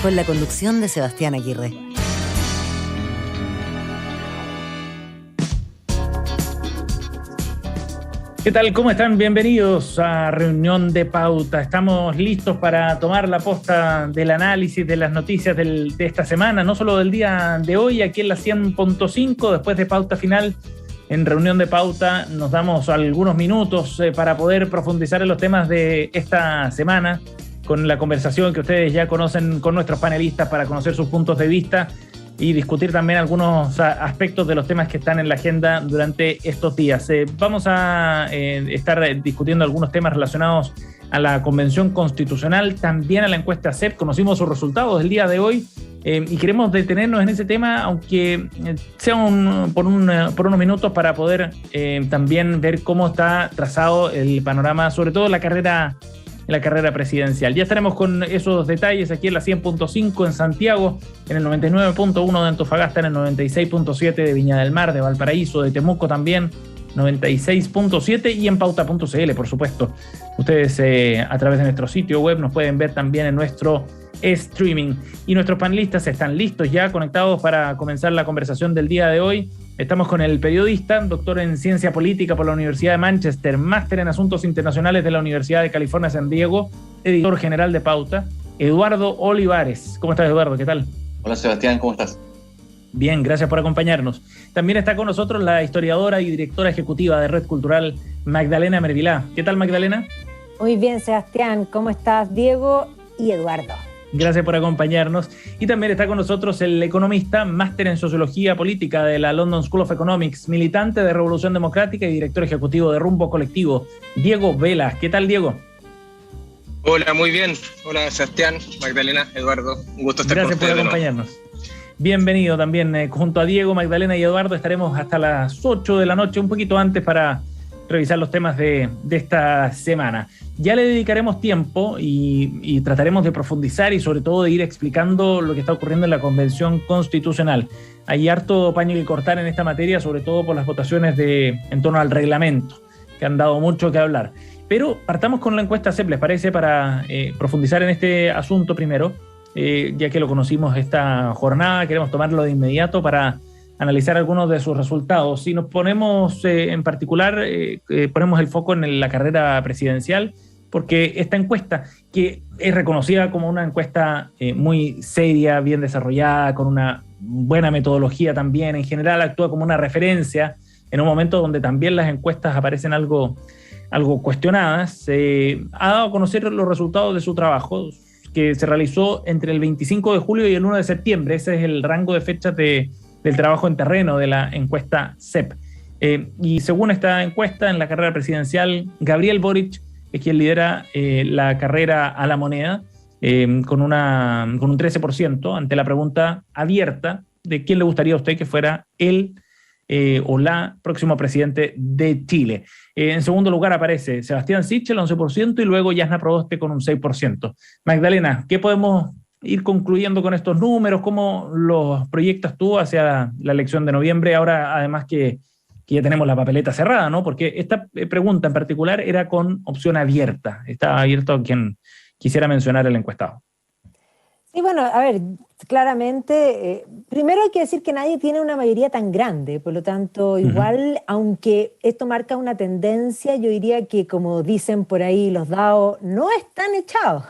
con la conducción de Sebastián Aguirre. ¿Qué tal? ¿Cómo están? Bienvenidos a Reunión de Pauta. Estamos listos para tomar la posta del análisis de las noticias de esta semana, no solo del día de hoy, aquí en la 100.5, después de Pauta Final. En Reunión de Pauta nos damos algunos minutos para poder profundizar en los temas de esta semana, con la conversación que ustedes ya conocen con nuestros panelistas para conocer sus puntos de vista y discutir también algunos aspectos de los temas que están en la agenda durante estos días. Vamos a estar discutiendo algunos temas relacionados a la Convención Constitucional, también a la encuesta CEP. Conocimos sus resultados del día de hoy y queremos detenernos en ese tema, aunque sea por unos minutos, para poder también ver cómo está trazado el panorama, sobre todo en la carrera presidencial. Ya estaremos con esos detalles aquí en la 100.5 en Santiago, en el 99.1 de Antofagasta, en el 96.7 de Viña del Mar, de Valparaíso, de Temuco también, 96.7 y en pauta.cl, por supuesto. Ustedes a través de nuestro sitio web nos pueden ver también en nuestro streaming. Y nuestros panelistas están listos ya, conectados para comenzar la conversación del día de hoy. Estamos con el periodista, doctor en Ciencia Política por la Universidad de Manchester, máster en Asuntos Internacionales de la Universidad de California, San Diego, editor general de Pauta, Eduardo Olivares. ¿Cómo estás, Eduardo? ¿Qué tal? Hola, Sebastián, ¿cómo estás? Bien, gracias por acompañarnos. También está con nosotros la historiadora y directora ejecutiva de Red Cultural, Magdalena Mervilá. ¿Qué tal, Magdalena? Muy bien, Sebastián. ¿Cómo estás, Diego y Eduardo? Gracias por acompañarnos. Y también está con nosotros el economista, máster en Sociología Política de la London School of Economics, militante de Revolución Democrática y director ejecutivo de Rumbo Colectivo, Diego Vela. ¿Qué tal, Diego? Hola, muy bien. Hola, Sebastián, Magdalena, Eduardo. Un gusto estar con ustedes. Gracias por acompañarnos. Bienvenido también. Junto a Diego, Magdalena y Eduardo estaremos hasta las 8 de la noche, un poquito antes, para revisar los temas de esta semana. Ya le dedicaremos tiempo y trataremos de profundizar y sobre todo de ir explicando lo que está ocurriendo en la Convención Constitucional. Hay harto paño que cortar en esta materia, sobre todo por las votaciones en torno al reglamento, que han dado mucho que hablar. Pero partamos con la encuesta CEP, ¿les parece? Para profundizar en este asunto primero, ya que lo conocimos esta jornada, queremos tomarlo de inmediato para analizar algunos de sus resultados. Si nos ponemos en particular, ponemos el foco en la carrera presidencial, porque esta encuesta, que es reconocida como una encuesta muy seria, bien desarrollada, con una buena metodología también, en general actúa como una referencia en un momento donde también las encuestas aparecen algo cuestionadas, ha dado a conocer los resultados de su trabajo, que se realizó entre el 25 de julio y el 1 de septiembre. Ese es el rango de fechas del trabajo en terreno de la encuesta CEP. Y según esta encuesta, en la carrera presidencial, Gabriel Boric es quien lidera la carrera a la moneda, con un 13%, ante la pregunta abierta de quién le gustaría a usted que fuera él o la próximo presidente de Chile. En segundo lugar aparece Sebastián Sichel, 11%, y luego Jasna Proboste con un 6%. Magdalena, ¿qué podemos ir concluyendo con estos números? ¿Cómo los proyectas tú hacia la elección de noviembre? Ahora, además que ya tenemos la papeleta cerrada, ¿no? Porque esta pregunta en particular era con opción abierta. Estaba abierto a quien quisiera mencionar el encuestado. Sí, bueno, a ver, claramente, primero hay que decir que nadie tiene una mayoría tan grande, por lo tanto, igual, aunque esto marca una tendencia, yo diría que, como dicen por ahí los dados, no están echados.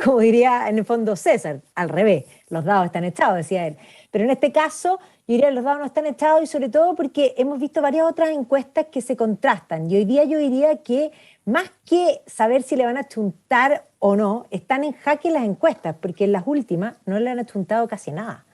Como diría en el fondo César, al revés, los dados están echados, decía él. Pero en este caso, yo diría que los dados no están echados, y sobre todo porque hemos visto varias otras encuestas que se contrastan. Y hoy día yo diría que más que saber si le van a chuntar o no, están en jaque las encuestas, porque en las últimas no le han achuntado casi nada.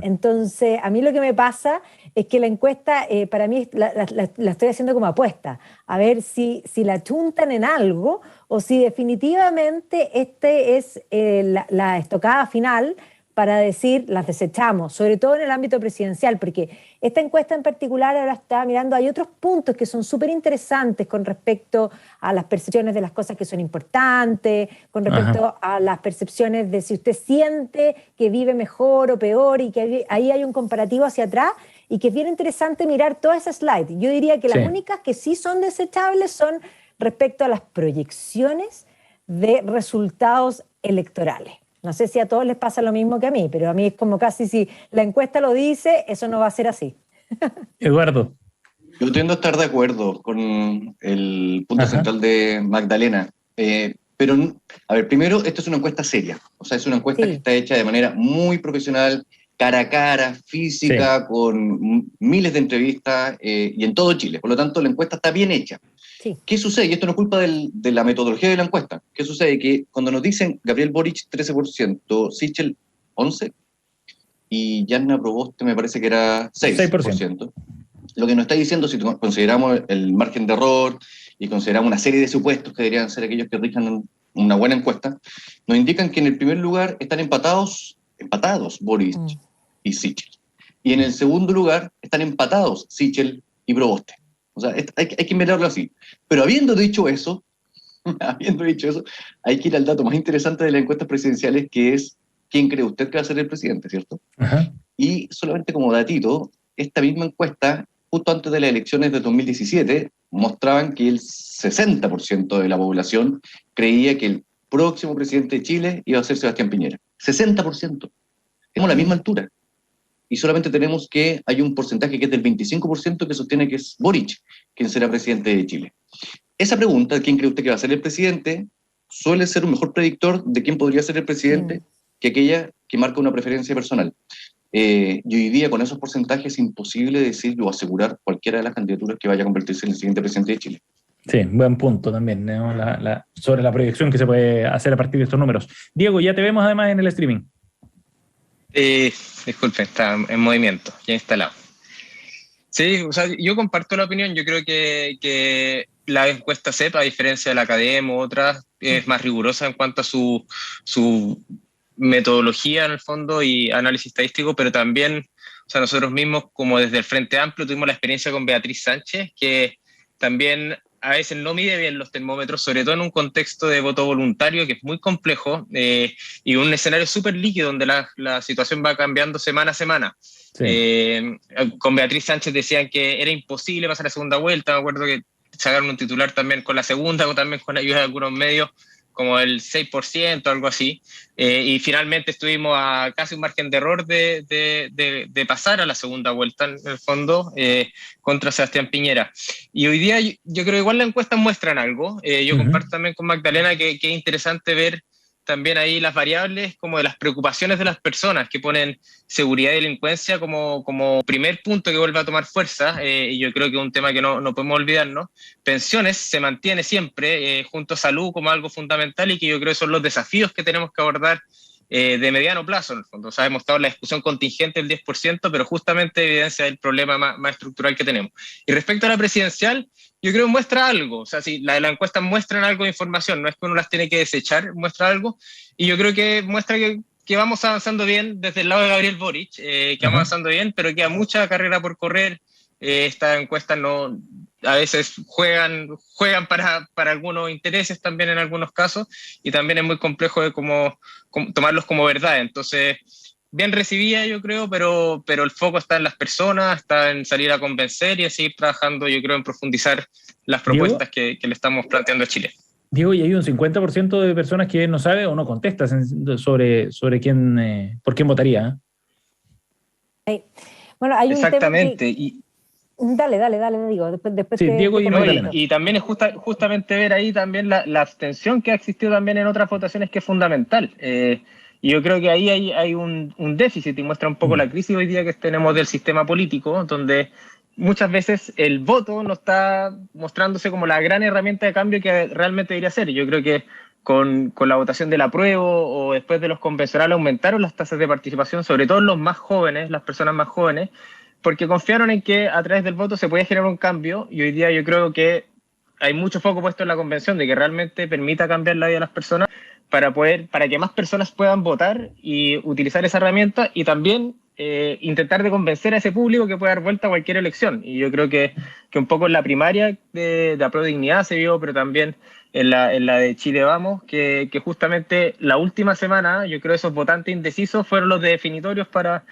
Entonces, a mí lo que me pasa es que la encuesta, para mí, la estoy haciendo como apuesta, a ver si la chuntan en algo o si definitivamente este es la estocada final para decir las desechamos, sobre todo en el ámbito presidencial, porque esta encuesta en particular ahora está mirando, hay otros puntos que son súper interesantes con respecto a las percepciones de las cosas que son importantes, con respecto a las percepciones de si usted siente que vive mejor o peor, y que ahí hay un comparativo hacia atrás, y que es bien interesante mirar todas esas slides. Yo diría que las únicas que sí son desechables son respecto a las proyecciones de resultados electorales. No sé si a todos les pasa lo mismo que a mí, pero a mí es como casi si la encuesta lo dice, eso no va a ser así. Eduardo. Yo tiendo a estar de acuerdo con el punto central de Magdalena. Pero, a ver, primero, esto es una encuesta seria. O sea, es una encuesta que está hecha de manera muy profesional, cara a cara, física, con miles de entrevistas y en todo Chile. Por lo tanto, la encuesta está bien hecha. Sí. ¿Qué sucede? Y esto no es culpa de la metodología de la encuesta. ¿Qué sucede? Que cuando nos dicen Gabriel Boric 13%, Sichel 11% y Yanna Proboste me parece que era 6%. Lo que nos está diciendo, si consideramos el margen de error y consideramos una serie de supuestos que deberían ser aquellos que rijan una buena encuesta, nos indican que en el primer lugar están empatados Boric y Sichel. Y en el segundo lugar están empatados Sichel y Proboste. O sea, hay que mirarlo así. Pero habiendo dicho eso, hay que ir al dato más interesante de las encuestas presidenciales, que es quién cree usted que va a ser el presidente, ¿cierto? Y solamente como datito, esta misma encuesta, justo antes de las elecciones de 2017, mostraban que el 60% de la población creía que el próximo presidente de Chile iba a ser Sebastián Piñera. 60%. Tenemos la misma altura. Y solamente tenemos que hay un porcentaje que es del 25% que sostiene que es Boric quien será presidente de Chile. Esa pregunta, ¿quién cree usted que va a ser el presidente?, suele ser un mejor predictor de quién podría ser el presidente que aquella que marca una preferencia personal. Y hoy día, con esos porcentajes, es imposible decir o asegurar cualquiera de las candidaturas que vaya a convertirse en el siguiente presidente de Chile. Sí, buen punto también, ¿no? Sobre la proyección que se puede hacer a partir de estos números. Diego, ya te vemos además en el streaming. Disculpe, está en movimiento, ya instalado. Sí, o sea, yo comparto la opinión. Yo creo que la encuesta CEP, a diferencia de la Academia u otras, es más rigurosa en cuanto a su metodología en el fondo y análisis estadístico, pero también, o sea, nosotros mismos, como desde el Frente Amplio, tuvimos la experiencia con Beatriz Sánchez, que también a veces no mide bien los termómetros, sobre todo en un contexto de voto voluntario que es muy complejo y un escenario súper líquido donde la situación va cambiando semana a semana. Sí. Con Beatriz Sánchez decían que era imposible pasar la segunda vuelta. Me acuerdo que sacaron un titular también con la segunda o también con la ayuda de algunos medios, como el 6%, algo así, y finalmente estuvimos a casi un margen de error de pasar a la segunda vuelta, en el fondo, contra Sebastián Piñera. Y hoy día yo creo que igual las encuestas muestran algo. Yo comparto también con Magdalena que es interesante ver también ahí las variables como de las preocupaciones de las personas que ponen seguridad y delincuencia como primer punto que vuelve a tomar fuerza, y yo creo que es un tema que no podemos olvidarnos. Pensiones se mantiene siempre, junto a salud como algo fundamental y que yo creo que son los desafíos que tenemos que abordar de mediano plazo, en el fondo. O sea, hemos estado en la discusión contingente del 10%, pero justamente evidencia el problema más estructural que tenemos. Y respecto a la presidencial, yo creo que muestra algo. O sea, si las encuestas muestran algo de información, no es que uno las tiene que desechar, muestra algo, y yo creo que muestra que vamos avanzando bien desde el lado de Gabriel Boric, que vamos avanzando bien, pero queda mucha carrera por correr. Estas encuestas no, a veces juegan para algunos intereses también en algunos casos, y también es muy complejo de tomarlos como verdad. Entonces, bien recibida yo creo, pero el foco está en las personas, está en salir a convencer y en seguir trabajando, yo creo, en profundizar las propuestas que le estamos planteando a Chile. Diego, y hay un 50% de personas que no sabe o no contesta sobre quién, por quién votaría. Bueno, hay exactamente. Un tema Dale, digo, después sí, Diego y también es justamente ver ahí también la abstención que ha existido también en otras votaciones, que es fundamental. Y yo creo que ahí hay un déficit, y muestra un poco la crisis hoy día que tenemos del sistema político, donde muchas veces el voto no está mostrándose como la gran herramienta de cambio que realmente debería ser. Yo creo que con la votación del apruebo o después de los convencionales aumentaron las tasas de participación, sobre todo los más jóvenes, las personas más jóvenes, porque confiaron en que a través del voto se podía generar un cambio, y hoy día yo creo que hay mucho foco puesto en la convención de que realmente permita cambiar la vida de las personas para que más personas puedan votar y utilizar esa herramienta, y también intentar de convencer a ese público que puede dar vuelta a cualquier elección. Y yo creo que un poco en la primaria de Apruebo Dignidad se vio, pero también en la de Chile Vamos, que justamente la última semana, yo creo que esos votantes indecisos fueron los definitorios para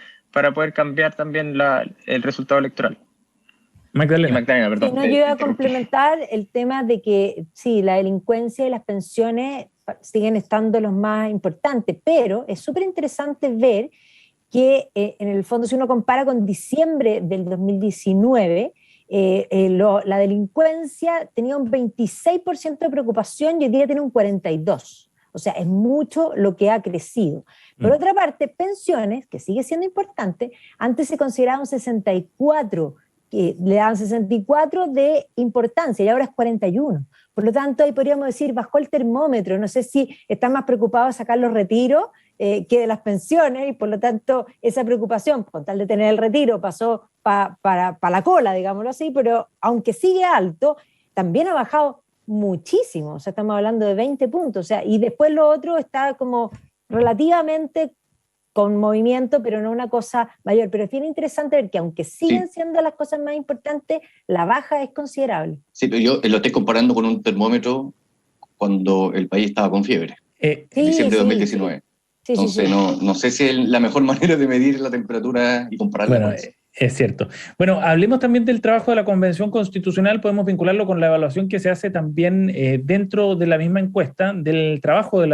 poder cambiar también el resultado electoral. Magdalena, perdón. Sí, yo iba a complementar el tema de que sí, la delincuencia y las pensiones siguen estando los más importantes, pero es súper interesante ver que en el fondo, si uno compara con diciembre del 2019, la delincuencia tenía un 26% de preocupación y hoy día tiene un 42%. O sea, es mucho lo que ha crecido. Por otra parte, pensiones, que sigue siendo importante, antes se consideraba un 64%, que le daban 64 de importancia y ahora es 41. Por lo tanto, ahí podríamos decir, bajó el termómetro. No sé si están más preocupados de sacar los retiros que de las pensiones, y por lo tanto esa preocupación, con tal de tener el retiro, pasó para la cola, digámoslo así, pero aunque sigue alto, también ha bajado muchísimo. O sea, estamos hablando de 20 puntos. O sea, y después lo otro está como relativamente con movimiento, pero no una cosa mayor. Pero es bien interesante ver que aunque siguen siendo las cosas más importantes, la baja es considerable. Sí, pero yo lo estoy comparando con un termómetro cuando el país estaba con fiebre, en diciembre de 2019. Entonces, no sé si es la mejor manera de medir la temperatura y compararla con eso. Es cierto. Bueno, hablemos también del trabajo de la Convención Constitucional, podemos vincularlo con la evaluación que se hace también dentro de la misma encuesta del trabajo de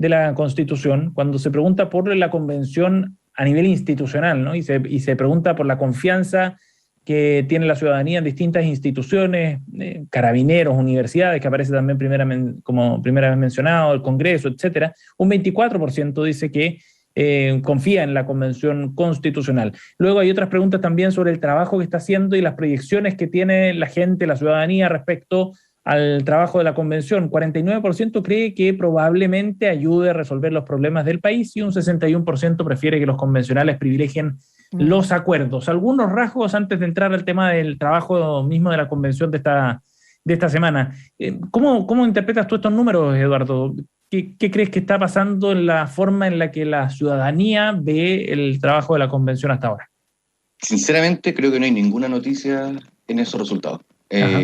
la Constitución, cuando se pregunta por la Convención a nivel institucional, ¿no? Y se pregunta por la confianza que tiene la ciudadanía en distintas instituciones, carabineros, universidades, que aparece también como primera vez mencionado, el Congreso, etcétera. Un 24% dice que confía en la Convención Constitucional. Luego hay otras preguntas también sobre el trabajo que está haciendo y las proyecciones que tiene la gente, la ciudadanía, respecto al trabajo de la Convención. 49% cree que probablemente ayude a resolver los problemas del país y un 61% prefiere que los convencionales privilegien los acuerdos. Algunos rasgos antes de entrar al tema del trabajo mismo de la Convención de esta semana. ¿Cómo interpretas tú estos números, Eduardo? ¿Qué crees que está pasando en la forma en la que la ciudadanía ve el trabajo de la Convención hasta ahora? Sinceramente, creo que no hay ninguna noticia en esos resultados.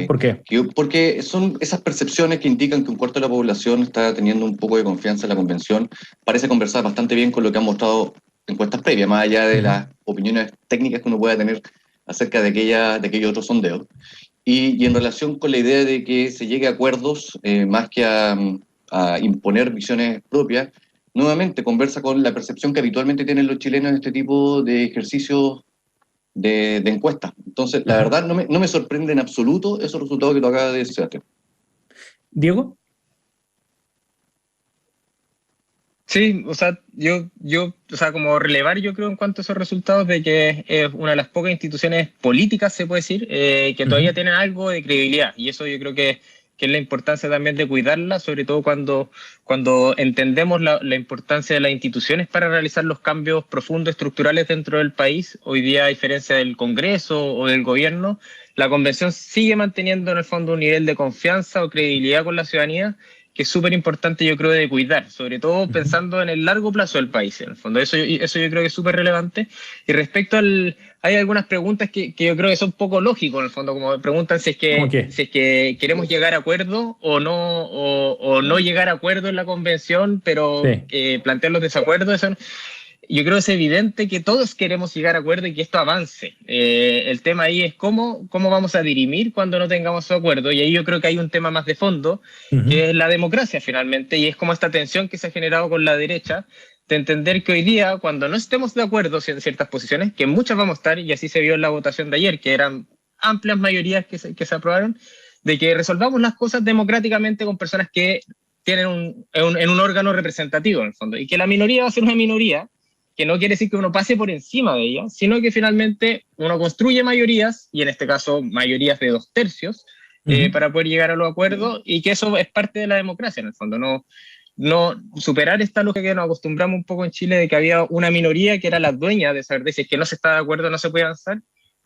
¿Por qué? Porque son esas percepciones que indican que un cuarto de la población está teniendo un poco de confianza en la Convención. Parece conversar bastante bien con lo que han mostrado encuestas previas, más allá de las opiniones técnicas que uno pueda tener acerca de aquellos otros sondeos. Y en relación con la idea de que se llegue a acuerdos, más que a imponer visiones propias, nuevamente conversa con la percepción que habitualmente tienen los chilenos en este tipo de ejercicios de encuestas. Entonces, la verdad, no me sorprende en absoluto esos resultados que tú acabas de decir, Sebastián. ¿Diego? Sí, o sea, como relevar, yo creo, en cuanto a esos resultados, de que es una de las pocas instituciones políticas, se puede decir, que todavía tienen algo de credibilidad, y eso yo creo que es la importancia también de cuidarla, sobre todo cuando entendemos la importancia de las instituciones para realizar los cambios profundos estructurales dentro del país. Hoy día, a diferencia del Congreso o del gobierno, la Convención sigue manteniendo en el fondo un nivel de confianza o credibilidad con la ciudadanía que es súper importante, yo creo, de cuidar, sobre todo pensando en el largo plazo del país, en el fondo. Eso yo creo que es súper relevante. Y respecto hay algunas preguntas que yo creo que son poco lógicas, en el fondo, como preguntan si es que queremos llegar a acuerdo o no llegar a acuerdo en la Convención, pero plantear los desacuerdos, eso. Yo creo que es evidente que todos queremos llegar a acuerdo y que esto avance. El tema ahí es cómo vamos a dirimir cuando no tengamos su acuerdo, y ahí yo creo que hay un tema más de fondo, que es la democracia finalmente, y es como esta tensión que se ha generado con la derecha, de entender que hoy día, cuando no estemos de acuerdo en ciertas posiciones, que muchas vamos a estar, y así se vio en la votación de ayer, que eran amplias mayorías que se aprobaron, de que resolvamos las cosas democráticamente con personas que tienen en un órgano representativo, en el fondo, y que la minoría va a ser una minoría, que no quiere decir que uno pase por encima de ella, sino que finalmente uno construye mayorías, y en este caso mayorías de 2/3, para poder llegar a los acuerdos, y que eso es parte de la democracia, en el fondo. No superar esta lógica que nos acostumbramos un poco en Chile, de que había una minoría que era la dueña de saber si es que no se está de acuerdo, no se puede avanzar.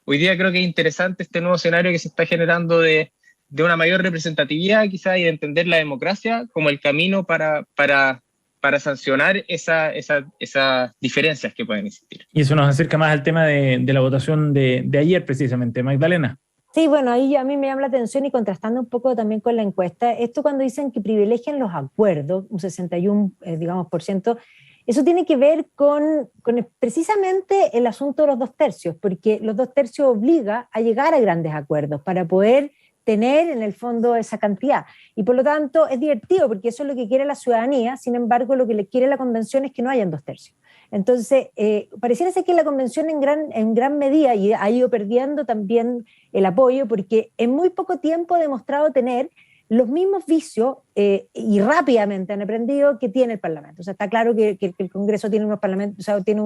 Hoy día creo que es interesante este nuevo escenario que se está generando de una mayor representatividad, quizás, y de entender la democracia como el camino para sancionar esas diferencias que pueden existir. Y eso nos acerca más al tema de la votación de ayer, precisamente. Magdalena. Sí, bueno, ahí a mí me llama la atención, y contrastando un poco también con la encuesta, esto cuando dicen que privilegian los acuerdos, un 61%, eso tiene que ver con precisamente el asunto de los 2/3, porque los 2/3 obliga a llegar a grandes acuerdos para poder tener en el fondo esa cantidad. Y por lo tanto es divertido porque eso es lo que quiere la ciudadanía, sin embargo lo que le quiere la convención es que no hayan 2/3. Entonces, pareciera ser que la convención en gran medida y ha ido perdiendo también el apoyo porque en muy poco tiempo ha demostrado tener los mismos vicios y rápidamente han aprendido que tiene el Parlamento. O sea, está claro que el Congreso tiene unos parlamentos, o sea, tiene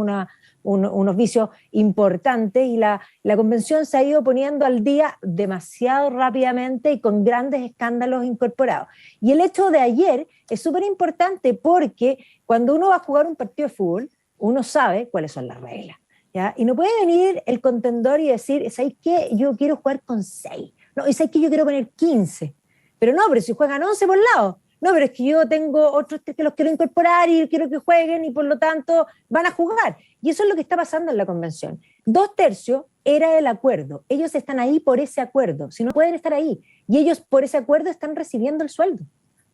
unos vicios importantes y la convención se ha ido poniendo al día demasiado rápidamente y con grandes escándalos incorporados. Y el hecho de ayer es súper importante porque cuando uno va a jugar un partido de fútbol, uno sabe cuáles son las reglas, ¿ya? Y no puede venir el contendor y decir, ¿sabes qué? Yo quiero jugar con 6. No, ¿y sabes qué? Yo quiero poner 15. Pero no, pero si juegan 11 por lado. No, pero es que yo tengo otros que los quiero incorporar y quiero que jueguen y por lo tanto van a jugar. Y eso es lo que está pasando en la convención. 2/3 era el acuerdo. Ellos están ahí por ese acuerdo. Si no pueden estar ahí. Y ellos por ese acuerdo están recibiendo el sueldo.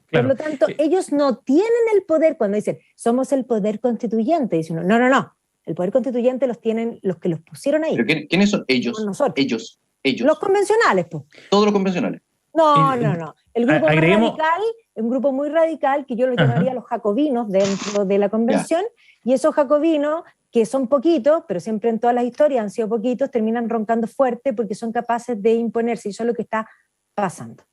Claro. Por lo tanto, ellos no tienen el poder cuando dicen, somos el poder constituyente. Dicen, no. El poder constituyente los tienen los que los pusieron ahí. ¿Pero quiénes son ellos? Ellos. Los convencionales, pues. Todos los convencionales. No. El grupo radical, un grupo muy radical, que yo los llamaría los jacobinos dentro de la convención, y esos jacobinos, que son poquitos, pero siempre en todas las historias han sido poquitos, terminan roncando fuerte porque son capaces de imponerse, y eso es lo que está pasando.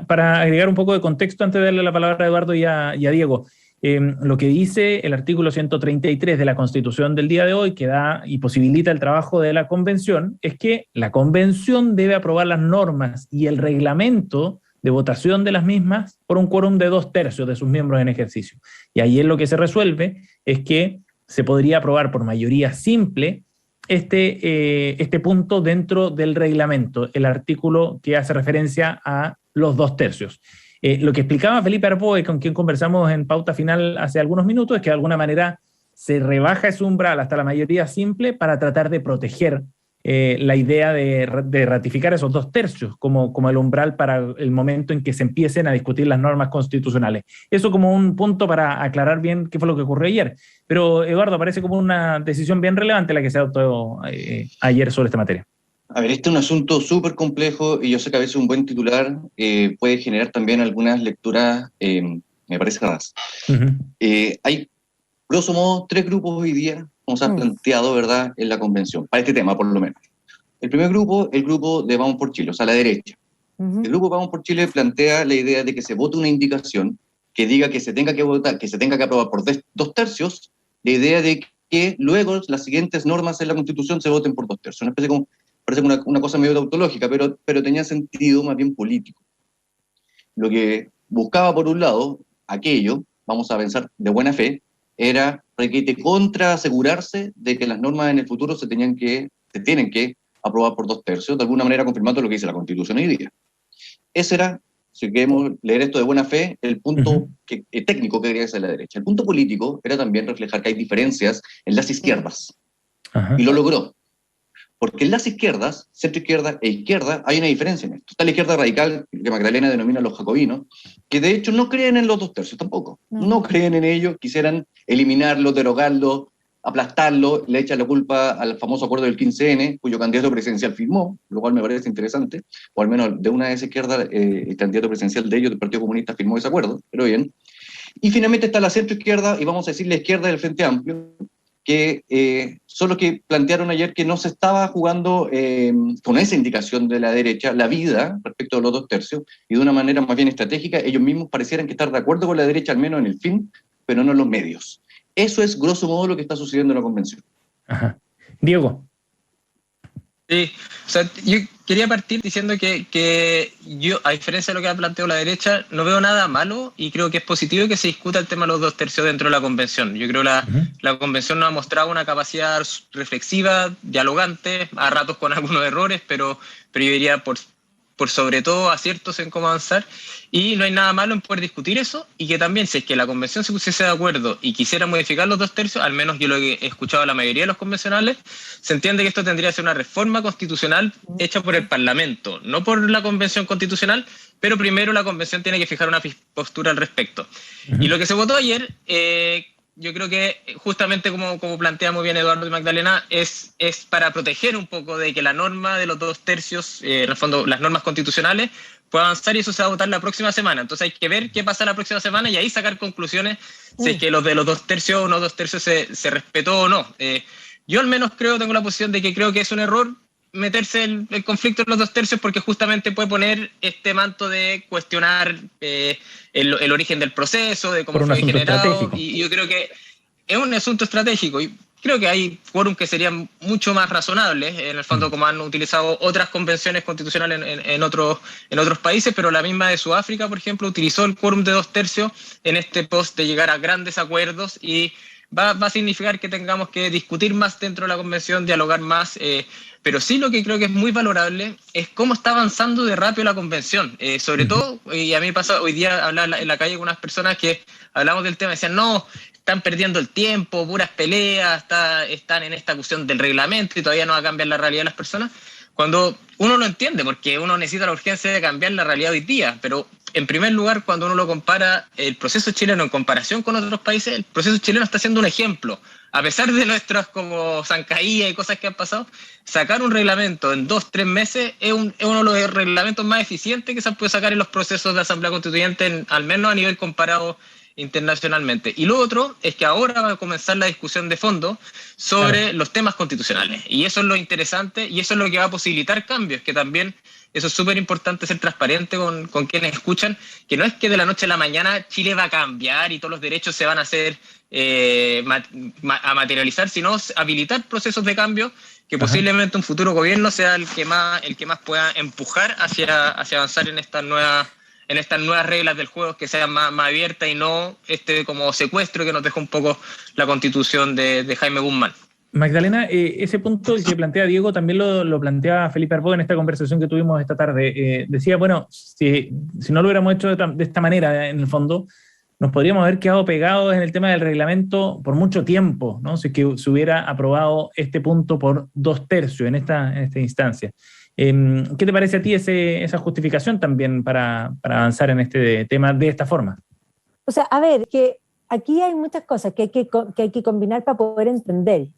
Para agregar un poco de contexto, antes de darle la palabra a Eduardo y a Diego, lo que dice el artículo 133 de la Constitución del día de hoy, que da y posibilita el trabajo de la Convención, es que la Convención debe aprobar las normas y el reglamento de votación de las mismas por un quórum de 2/3 de sus miembros en ejercicio. Y ahí lo que se resuelve es que se podría aprobar por mayoría simple este punto dentro del reglamento, el artículo que hace referencia a los 2/3. Lo que explicaba Felipe Arboe, con quien conversamos en Pauta Final hace algunos minutos, es que de alguna manera se rebaja ese umbral hasta la mayoría simple para tratar de proteger la idea de ratificar esos 2/3 como el umbral para el momento en que se empiecen a discutir las normas constitucionales. Eso como un punto para aclarar bien qué fue lo que ocurrió ayer. Pero, Eduardo, parece como una decisión bien relevante la que se adoptó ayer sobre esta materia. A ver, este es un asunto súper complejo y yo sé que a veces un buen titular puede generar también algunas lecturas, me parece raras. Hay, grosso modo, 3 grupos hoy día, como se ha planteado, ¿verdad?, en la convención, para este tema por lo menos. El primer grupo, el grupo de Vamos por Chile, o sea, la derecha. El grupo Vamos por Chile plantea la idea de que se vote una indicación que diga que se tenga que votar, que se tenga que aprobar por 2/3, la idea de que luego las siguientes normas en la Constitución se voten por 2/3. Una especie como, parece una cosa medio tautológica, pero tenía sentido más bien político. Lo que buscaba, por un lado, aquello, vamos a pensar de buena fe, era requete contra asegurarse de que las normas en el futuro se tienen que aprobar por 2/3, de alguna manera confirmando lo que dice la Constitución hoy día. Ese era, si queremos leer esto de buena fe, el punto técnico que quería hacer la derecha. El punto político era también reflejar que hay diferencias en las izquierdas. Y lo logró. Porque en las izquierdas, centro-izquierda e izquierda, hay una diferencia en esto. Está la izquierda radical, que Magdalena denomina los jacobinos, que de hecho no creen en los 2/3 tampoco. No creen en ello, quisieran eliminarlo, derogarlo, aplastarlo, le echan la culpa al famoso acuerdo del 15N, cuyo candidato presidencial firmó, lo cual me parece interesante, o al menos de una de esa izquierda, el candidato presidencial de ellos, del Partido Comunista, firmó ese acuerdo, pero bien. Y finalmente está la centro-izquierda, y vamos a decir la izquierda del Frente Amplio, que son los que plantearon ayer que no se estaba jugando con esa indicación de la derecha la vida respecto a los 2/3, y de una manera más bien estratégica, ellos mismos parecieran que estar de acuerdo con la derecha, al menos en el fin, pero no en los medios. Eso es, grosso modo, lo que está sucediendo en la convención. Diego. Sí, o sea, yo quería partir diciendo que yo, a diferencia de lo que ha planteado la derecha, no veo nada malo y creo que es positivo que se discuta el tema de los 2/3 dentro de la convención. Yo creo que la convención nos ha mostrado una capacidad reflexiva, dialogante, a ratos con algunos errores, pero yo diría por sobre todo aciertos en cómo avanzar, y no hay nada malo en poder discutir eso, y que también si es que la convención se pusiese de acuerdo y quisiera modificar los 2/3, al menos yo lo que he escuchado a la mayoría de los convencionales, se entiende que esto tendría que ser una reforma constitucional hecha por el Parlamento, no por la Convención Constitucional, pero primero la convención tiene que fijar una postura al respecto. Y lo que se votó ayer, yo creo que justamente como plantea muy bien Eduardo y Magdalena, es para proteger un poco de que la norma de los 2/3, en el fondo las normas constitucionales, pueda avanzar, y eso se va a votar la próxima semana. Entonces hay que ver qué pasa la próxima semana y ahí sacar conclusiones si es que los de los 2/3 o no 2/3 se respetó o no. Yo al menos tengo la posición de que creo que es un error meterse el conflicto en los 2/3, porque justamente puede poner este manto de cuestionar el origen del proceso, de cómo fue generado, y yo creo que es un asunto estratégico, y creo que hay quórum que serían mucho más razonables, en el fondo, como han utilizado otras convenciones constitucionales en otros países, pero la misma de Sudáfrica, por ejemplo, utilizó el quórum de 2/3 en este post de llegar a grandes acuerdos, y va a significar que tengamos que discutir más dentro de la convención, dialogar más, pero sí lo que creo que es muy valorable es cómo está avanzando de rápido la convención. Sobre todo, y a mí me pasa hoy día hablar en la calle con unas personas que hablamos del tema y decían, no, están perdiendo el tiempo, puras peleas, están en esta cuestión del reglamento y todavía no va a cambiar la realidad de las personas. Cuando uno lo entiende, porque uno necesita la urgencia de cambiar la realidad hoy día, pero en primer lugar, cuando uno lo compara, el proceso chileno en comparación con otros países, el proceso chileno está siendo un ejemplo. A pesar de nuestras como zancadillas y cosas que han pasado, sacar un reglamento en 2-3 meses es uno de los reglamentos más eficientes que se han podido sacar en los procesos de Asamblea Constituyente, al menos a nivel comparado internacionalmente. Y lo otro es que ahora va a comenzar la discusión de fondo sobre los temas constitucionales. Y eso es lo interesante, y eso es lo que va a posibilitar cambios, que también eso es súper importante, ser transparente con quienes escuchan, que no es que de la noche a la mañana Chile va a cambiar y todos los derechos se van a hacer a materializar, sino habilitar procesos de cambio que posiblemente un futuro gobierno sea el que más pueda empujar hacia avanzar en estas nuevas reglas del juego, que sean más abiertas y no como secuestro que nos dejó un poco la Constitución de Jaime Guzmán. Magdalena, ese punto que plantea Diego también lo planteaba Felipe Arbó en esta conversación que tuvimos esta tarde. Decía, bueno, si no lo hubiéramos hecho de esta manera, en el fondo, nos podríamos haber quedado pegados en el tema del reglamento por mucho tiempo, ¿no? Si es que se hubiera aprobado este punto por 2/3 en esta instancia. ¿Qué te parece a ti esa justificación también para avanzar en este tema de esta forma? O sea, a ver, que aquí hay muchas cosas que hay que combinar para poder entender.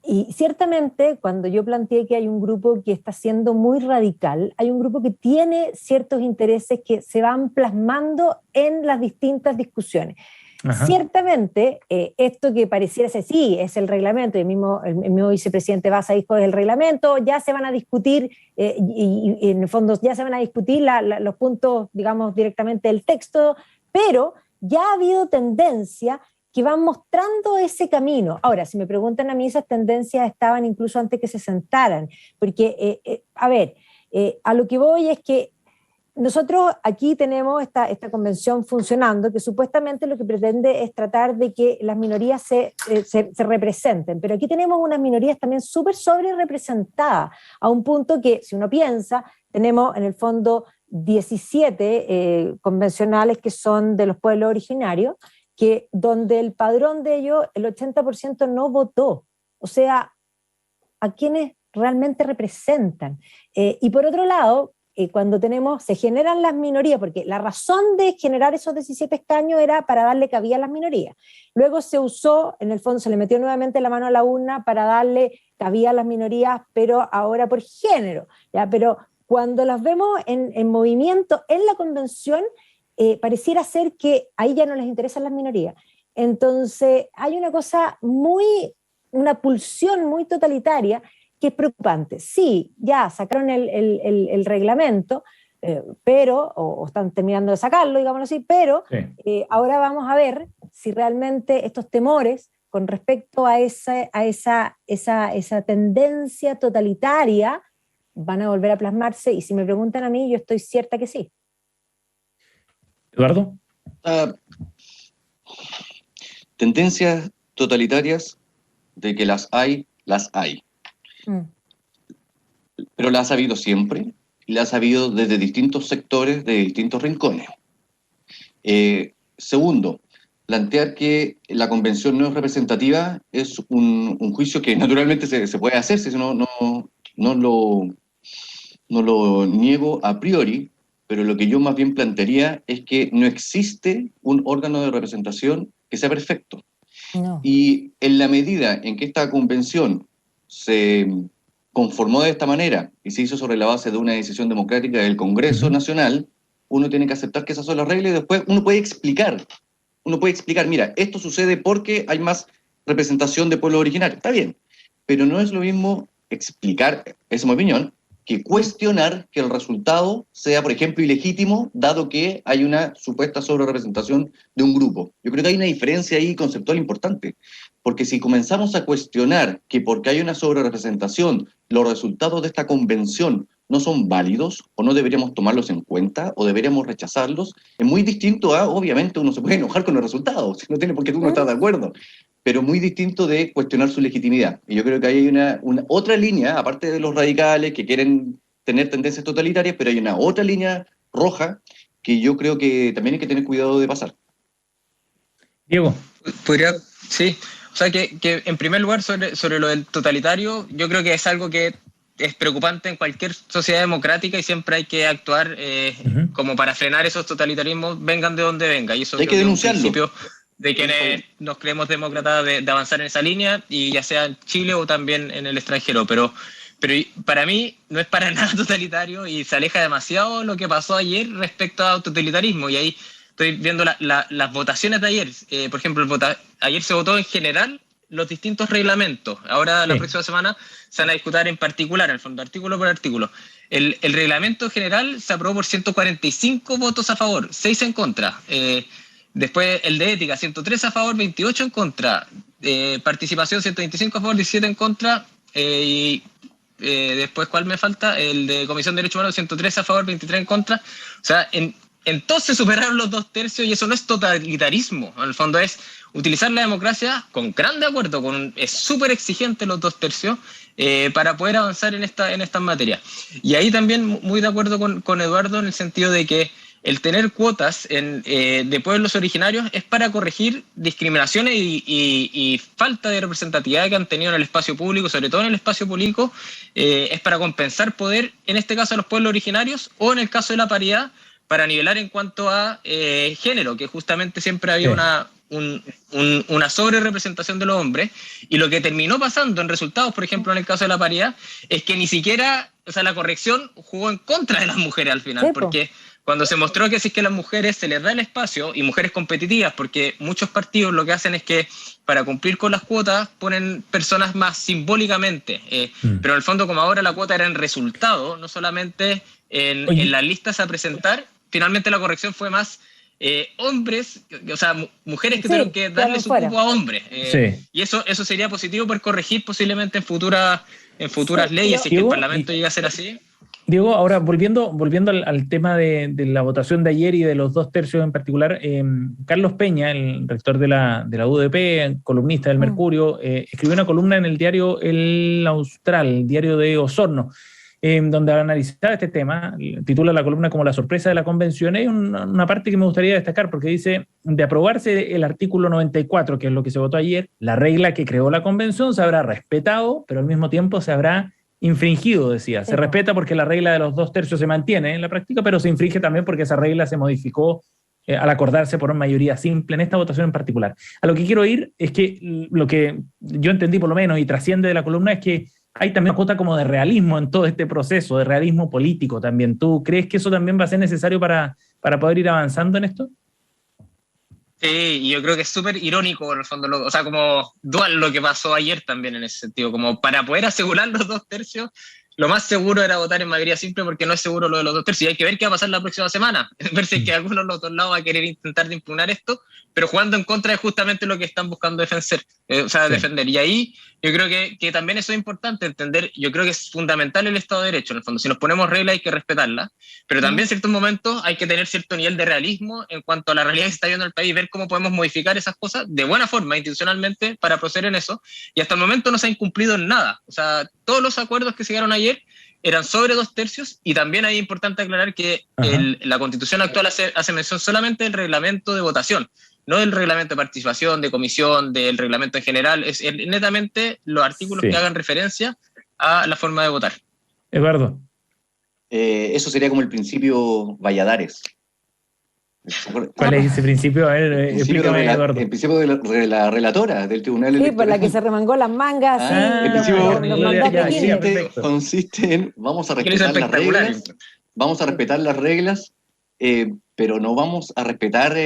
Y ciertamente, cuando yo planteé que hay un grupo que está siendo muy radical, hay un grupo que tiene ciertos intereses que se van plasmando en las distintas discusiones. Ajá. Ciertamente, esto que pareciera ser, sí, es el reglamento, y el mismo vicepresidente Baza dijo, es el reglamento, ya se van a discutir, y en el fondo ya se van a discutir los puntos, digamos, directamente del texto, pero ya ha habido tendencia que van mostrando ese camino. Ahora, si me preguntan a mí, esas tendencias estaban incluso antes que se sentaran, porque, a lo que voy es que nosotros aquí tenemos esta convención funcionando, que supuestamente lo que pretende es tratar de que las minorías se representen, pero aquí tenemos unas minorías también súper sobre representadas, a un punto que, si uno piensa, tenemos en el fondo 17 convencionales que son de los pueblos originarios, que donde el padrón de ellos, el 80% no votó, o sea, a quienes realmente representan. Y por otro lado, cuando se generan las minorías, porque la razón de generar esos 17 escaños era para darle cabida a las minorías. Luego se usó, en el fondo se le metió nuevamente la mano a la urna para darle cabida a las minorías, pero ahora por género, ¿ya? Pero cuando las vemos en movimiento en la convención, pareciera ser que ahí ya no les interesan las minorías. Entonces hay una pulsión muy totalitaria que es preocupante. Sí, ya sacaron el reglamento, o están terminando de sacarlo, digámoslo así, pero sí. Ahora vamos a ver si realmente estos temores con respecto a esa tendencia totalitaria van a volver a plasmarse, y si me preguntan a mí, yo estoy cierta que sí. ¿Eduardo? Tendencias totalitarias, de que las hay. Pero las ha habido siempre, y las ha habido desde distintos sectores, de distintos rincones. Segundo, plantear que la convención no es representativa es un juicio que naturalmente se puede hacer, si no lo niego a priori, pero lo que yo más bien plantearía es que no existe un órgano de representación que sea perfecto. No. Y en la medida en que esta convención se conformó de esta manera y se hizo sobre la base de una decisión democrática del Congreso Nacional, uno tiene que aceptar que esas son las reglas y después uno puede explicar, mira, esto sucede porque hay más representación de pueblos originarios. Está bien, pero no es lo mismo explicar, esa es mi opinión, que cuestionar que el resultado sea, por ejemplo, ilegítimo, dado que hay una supuesta sobrerepresentación de un grupo. Yo creo que hay una diferencia ahí conceptual importante, porque si comenzamos a cuestionar que porque hay una sobrerepresentación, los resultados de esta convención no son válidos, o no deberíamos tomarlos en cuenta, o deberíamos rechazarlos, es muy distinto a, obviamente, uno se puede enojar con el resultado, si no tiene por qué tú no estás de acuerdo, pero muy distinto de cuestionar su legitimidad. Y yo creo que hay una otra línea, aparte de los radicales que quieren tener tendencias totalitarias, pero hay una otra línea roja que yo creo que también hay que tener cuidado de pasar. Diego. Sí, o sea que en primer lugar sobre lo del totalitario, yo creo que es algo que es preocupante en cualquier sociedad democrática y siempre hay que actuar como para frenar esos totalitarismos, vengan de donde venga. Y eso hay que denunciarlo. Es un principio de quienes nos creemos demócratas de avanzar en esa línea, y ya sea en Chile o también en el extranjero, pero para mí no es para nada totalitario y se aleja demasiado lo que pasó ayer respecto a totalitarismo. Y ahí estoy viendo las votaciones de ayer. Por ejemplo, ayer se votó en general los distintos reglamentos. Ahora la próxima semana se van a discutir en particular, en el fondo, artículo por artículo. El reglamento general se aprobó por 145 votos a favor, 6 en contra. Después el de ética, 103 a favor, 28 en contra. Participación, 125 a favor, 17 en contra. Después, ¿cuál me falta? El de Comisión de Derechos Humanos, 103 a favor, 23 en contra. O sea, entonces superaron los 2/3 y eso no es totalitarismo. En el fondo es utilizar la democracia con grande acuerdo, es súper exigente los 2/3 para poder avanzar en estas materias. Y ahí también muy de acuerdo con Eduardo en el sentido de que el tener cuotas de pueblos originarios es para corregir discriminaciones y falta de representatividad que han tenido en el espacio público, sobre todo en el espacio público, es para compensar poder, en este caso a los pueblos originarios, o en el caso de la paridad, para nivelar en cuanto a género, que justamente siempre había una sobrerepresentación de los hombres, y lo que terminó pasando en resultados, por ejemplo, en el caso de la paridad, es que ni siquiera, o sea, la corrección jugó en contra de las mujeres al final, porque cuando se mostró que si es que a las mujeres se les da el espacio, y mujeres competitivas, porque muchos partidos lo que hacen es que para cumplir con las cuotas ponen personas más simbólicamente, pero en el fondo, como ahora la cuota era en resultado, no solamente en las listas a presentar, finalmente la corrección fue más hombres, o sea, mujeres que tuvieron que darle su cupo a hombres. Y eso sería positivo por corregir posiblemente en futuras leyes, si es que el Parlamento llega a ser así. Diego, ahora volviendo al tema de la votación de ayer y de los 2/3 en particular, Carlos Peña, el rector de la UDP, columnista del Mercurio, escribió una columna en el diario El Austral, el diario de Osorno, donde analizaba este tema, titula la columna como La sorpresa de la convención. Hay una parte que me gustaría destacar, porque dice: de aprobarse el artículo 94, que es lo que se votó ayer, la regla que creó la convención se habrá respetado, pero al mismo tiempo se habrá infringido, decía. Se respeta porque la regla de los 2/3 se mantiene en la práctica, pero se infringe también porque esa regla se modificó al acordarse por una mayoría simple en esta votación en particular. A lo que quiero ir es que lo que yo entendí por lo menos y trasciende de la columna es que hay también una cuota como de realismo en todo este proceso, de realismo político también. ¿Tú crees que eso también va a ser necesario para poder ir avanzando en esto? Sí, y yo creo que es súper irónico, en el fondo, o sea, como dual lo que pasó ayer también en ese sentido, como para poder asegurar los 2/3, lo más seguro era votar en mayoría simple, porque no es seguro lo de los 2/3, y hay que ver qué va a pasar la próxima semana, ver si es que algunos de los dos lados va a querer intentar de impugnar esto, pero jugando en contra de justamente lo que están buscando defender, y ahí yo creo que también eso es importante entender. Yo creo que es fundamental el Estado de Derecho, en el fondo, si nos ponemos reglas hay que respetarlas, pero también en ciertos momentos hay que tener cierto nivel de realismo en cuanto a la realidad que está viendo el país, ver cómo podemos modificar esas cosas de buena forma, institucionalmente, para proceder en eso, y hasta el momento no se ha incumplido en nada. O sea, todos los acuerdos que se llegaron ayer eran sobre 2/3, y también hay importante aclarar que la Constitución actual hace mención solamente del reglamento de votación, no del reglamento de participación, de comisión, del reglamento en general, es netamente los artículos que hagan referencia a la forma de votar. Eduardo. Eso sería como el principio Valladares. ¿Cuál es ese principio? A ver, explícame, Eduardo. El principio de la relatora del Tribunal Electoral. Sí, por la que se remangó las mangas. El principio consiste en vamos a respetar las reglas, pero no vamos a respetar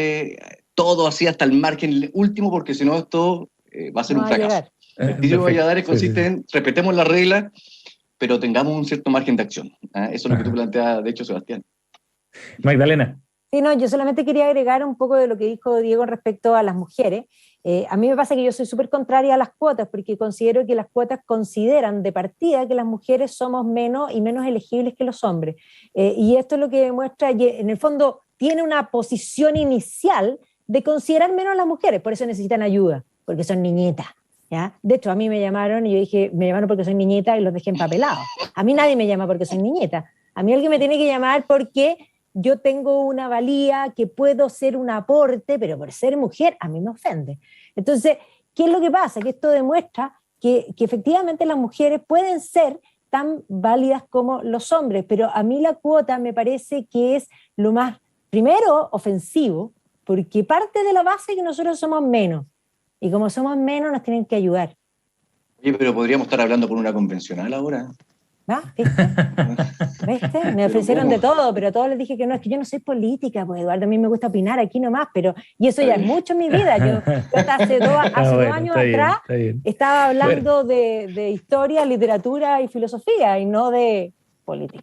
todo así hasta el margen último, porque si no esto va a ser un fracaso. El principio de Valladares consiste en respetemos las reglas, pero tengamos un cierto margen de acción. Eso es lo que tú planteas, de hecho, Sebastián. Magdalena. Sí, no, yo solamente quería agregar un poco de lo que dijo Diego respecto a las mujeres. A mí me pasa que yo soy súper contraria a las cuotas, porque considero que las cuotas consideran de partida que las mujeres somos menos y menos elegibles que los hombres. Y esto es lo que demuestra, en el fondo, tiene una posición inicial de considerar menos a las mujeres, por eso necesitan ayuda, porque son niñetas. ¿Ya? De hecho, a mí me llamaron y yo dije, me llamaron porque soy niñeta y los dejé empapelados. A mí nadie me llama porque soy niñeta. A mí alguien me tiene que llamar porque yo tengo una valía, que puedo ser un aporte, pero por ser mujer a mí me ofende. Entonces, ¿qué es lo que pasa? Que esto demuestra que efectivamente las mujeres pueden ser tan válidas como los hombres, pero a mí la cuota me parece que es lo más, primero, ofensivo, porque parte de la base es que nosotros somos menos. Y como somos menos, nos tienen que ayudar. Oye, pero podríamos estar hablando por una convencional ahora. ¿Viste? Me ofrecieron de todo, pero a todos les dije que no, es que yo no soy política, pues Eduardo, a mí me gusta opinar aquí nomás, y eso ya es mucho en mi vida. Yo hasta hace 2 años atrás estaba hablando de historia, literatura y filosofía, y no de política.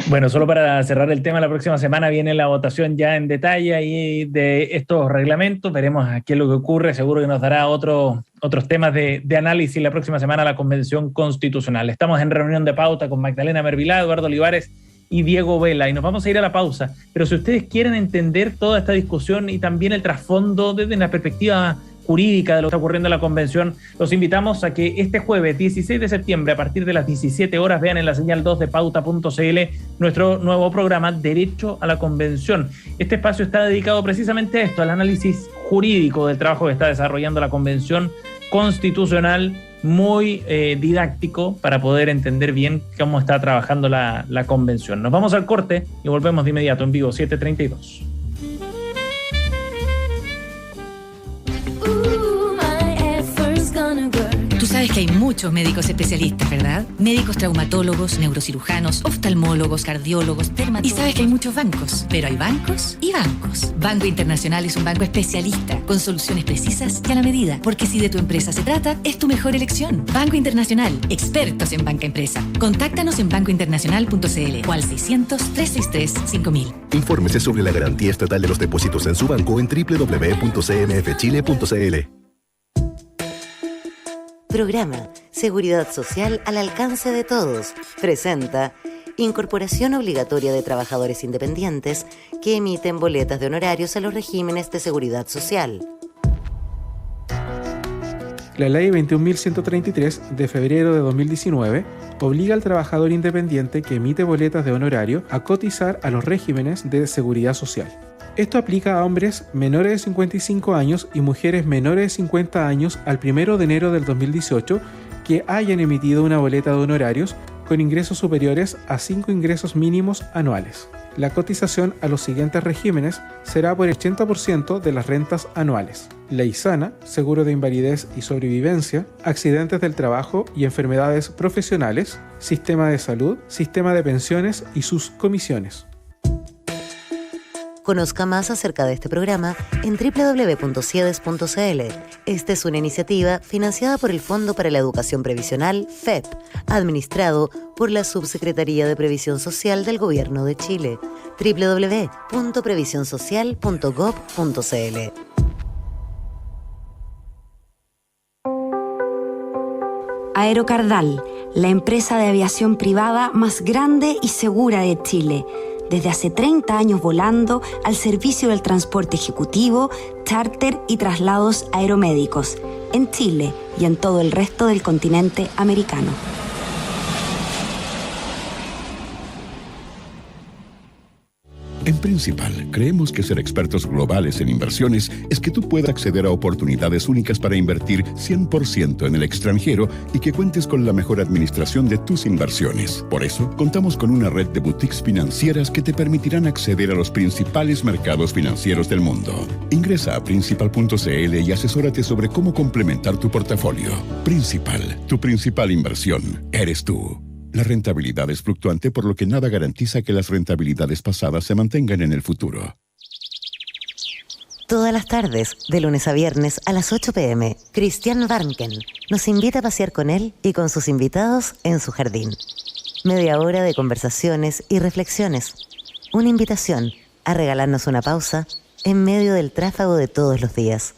Bueno, solo para cerrar el tema, la próxima semana viene la votación ya en detalle ahí de estos reglamentos. Veremos qué es lo que ocurre. Seguro que nos dará otros temas de análisis la próxima semana la Convención Constitucional. Estamos en reunión de pauta con Magdalena Mervilá, Eduardo Olivares y Diego Vela, y nos vamos a ir a la pausa. Pero si ustedes quieren entender toda esta discusión y también el trasfondo desde una perspectiva jurídica de lo que está ocurriendo en la convención, los invitamos a que este jueves 16 de septiembre a partir de las 17 horas vean en la señal 2 de pauta.cl nuestro nuevo programa Derecho a la Convención. Este espacio está dedicado precisamente a esto, al análisis jurídico del trabajo que está desarrollando la Convención Constitucional, muy didáctico para poder entender bien cómo está trabajando la convención. Nos vamos al corte y volvemos de inmediato en vivo, 7:32. Tú sabes que hay muchos médicos especialistas, ¿verdad? Médicos traumatólogos, neurocirujanos, oftalmólogos, cardiólogos, dermatólogos. Y sabes que hay muchos bancos, pero hay bancos y bancos. Banco Internacional es un banco especialista, con soluciones precisas y a la medida. Porque si de tu empresa se trata, es tu mejor elección. Banco Internacional, expertos en banca empresa. Contáctanos en bancointernacional.cl o al 600-363-5000. Infórmese sobre la garantía estatal de los depósitos en su banco en www.cmfchile.cl. Programa Seguridad Social al alcance de todos. Presenta Incorporación obligatoria de trabajadores independientes que emiten boletas de honorarios a los regímenes de seguridad social. La Ley 21.133 de febrero de 2019 obliga al trabajador independiente que emite boletas de honorario a cotizar a los regímenes de seguridad social. Esto aplica a hombres menores de 55 años y mujeres menores de 50 años al 1 de enero del 2018 que hayan emitido una boleta de honorarios con ingresos superiores a 5 ingresos mínimos anuales. La cotización a los siguientes regímenes será por el 80% de las rentas anuales: Ley Sana, seguro de invalidez y sobrevivencia, accidentes del trabajo y enfermedades profesionales, sistema de salud, sistema de pensiones y sus comisiones. Conozca más acerca de este programa en www.ciedes.cl. Esta es una iniciativa financiada por el Fondo para la Educación Previsional, FEP, administrado por la Subsecretaría de Previsión Social del Gobierno de Chile. www.previsionsocial.gov.cl. Aerocardal, la empresa de aviación privada más grande y segura de Chile. Desde hace 30 años volando al servicio del transporte ejecutivo, charter y traslados aeromédicos en Chile y en todo el resto del continente americano. En Principal, creemos que ser expertos globales en inversiones es que tú puedas acceder a oportunidades únicas para invertir 100% en el extranjero y que cuentes con la mejor administración de tus inversiones. Por eso, contamos con una red de boutiques financieras que te permitirán acceder a los principales mercados financieros del mundo. Ingresa a Principal.cl y asesórate sobre cómo complementar tu portafolio. Principal, tu principal inversión, eres tú. La rentabilidad es fluctuante, por lo que nada garantiza que las rentabilidades pasadas se mantengan en el futuro. Todas las tardes, de lunes a viernes a las 8 p.m., Christian Warnken nos invita a pasear con él y con sus invitados en su jardín. Media hora de conversaciones y reflexiones. Una invitación a regalarnos una pausa en medio del tráfago de todos los días.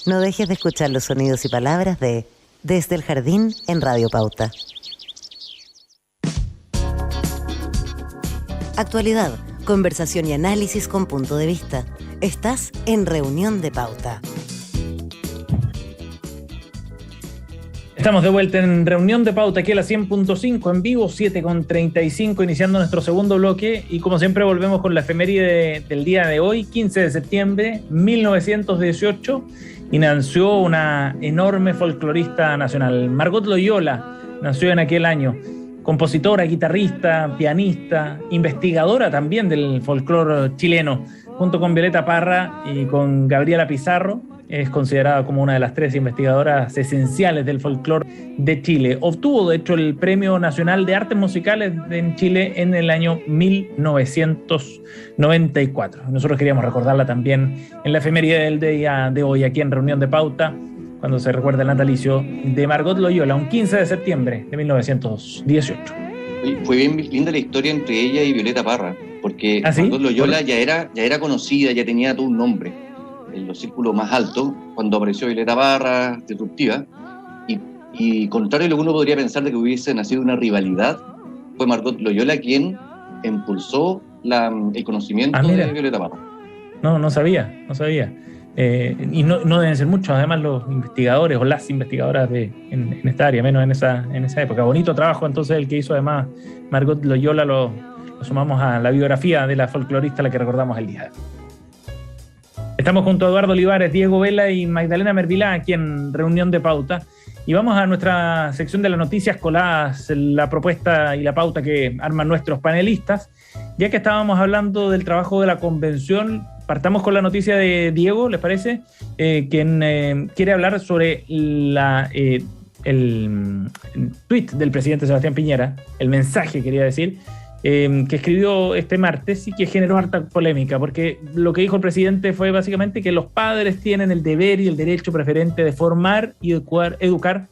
No dejes de escuchar los sonidos y palabras de Desde el Jardín en Radio Pauta. Actualidad, conversación y análisis con punto de vista. Estás en Reunión de Pauta. Estamos de vuelta en Reunión de Pauta, aquí a la 100.5 en vivo, 7:35, iniciando nuestro segundo bloque. Y como siempre volvemos con la efeméride del día de hoy, 15 de septiembre, 1918, y nació una enorme folclorista nacional. Margot Loyola nació en aquel año. Compositora, guitarrista, pianista, investigadora también del folclore chileno. Junto con Violeta Parra y con Gabriela Pizarro, es considerada como una de las 3 investigadoras esenciales del folclore de Chile. Obtuvo, de hecho, el Premio Nacional de Artes Musicales en Chile en el año 1994. Nosotros queríamos recordarla también en la efeméride del día de hoy, aquí en Reunión de Pauta, cuando se recuerda el natalicio de Margot Loyola, un 15 de septiembre de 1918. Fue bien linda la historia entre ella y Violeta Parra, porque ¿Ah, sí? Margot Loyola ya era conocida, ya tenía todo un nombre en los círculos más altos, cuando apareció Violeta Parra, disruptiva, y contrario a lo que uno podría pensar de que hubiese nacido una rivalidad, fue Margot Loyola quien impulsó el conocimiento de Violeta Parra. No sabía. Y no deben ser muchos, además, los investigadores o las investigadoras en esta área, menos en esa época. Bonito trabajo entonces el que hizo además Margot Loyola, lo sumamos a la biografía de la folclorista a la que recordamos el día de hoy. Estamos junto a Eduardo Olivares, Diego Vela y Magdalena Mervilá aquí en Reunión de Pauta, y vamos a nuestra sección de las noticias coladas, la propuesta y la pauta que arman nuestros panelistas. Ya que estábamos hablando del trabajo de la convención, partamos con la noticia de Diego, ¿les parece? Quien quiere hablar sobre el tuit del presidente Sebastián Piñera, el mensaje, quería decir, que escribió este martes y que generó harta polémica, porque lo que dijo el presidente fue básicamente que los padres tienen el deber y el derecho preferente de formar y educar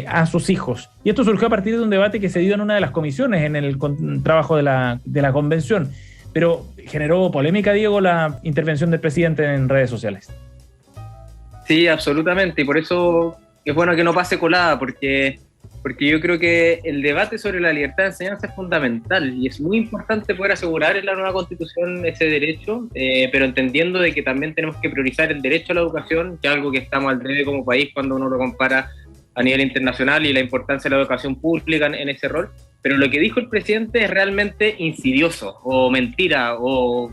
a sus hijos. Y esto surgió a partir de un debate que se dio en una de las comisiones en el trabajo de la convención. Pero generó polémica, Diego, la intervención del presidente en redes sociales. Sí, absolutamente, y por eso es bueno que no pase colada, porque yo creo que el debate sobre la libertad de enseñanza es fundamental y es muy importante poder asegurar en la nueva Constitución ese derecho, pero entendiendo de que también tenemos que priorizar el derecho a la educación, que es algo que estamos al debe como país cuando uno lo compara a nivel internacional, y la importancia de la educación pública en ese rol. Pero lo que dijo el presidente es realmente insidioso, o mentira, o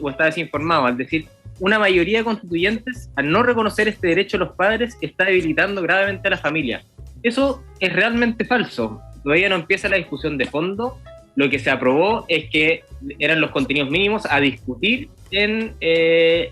está desinformado. Es decir, una mayoría de constituyentes, al no reconocer este derecho a los padres, está debilitando gravemente a la familia. Eso es realmente falso. Todavía no empieza la discusión de fondo. Lo que se aprobó es que eran los contenidos mínimos a discutir en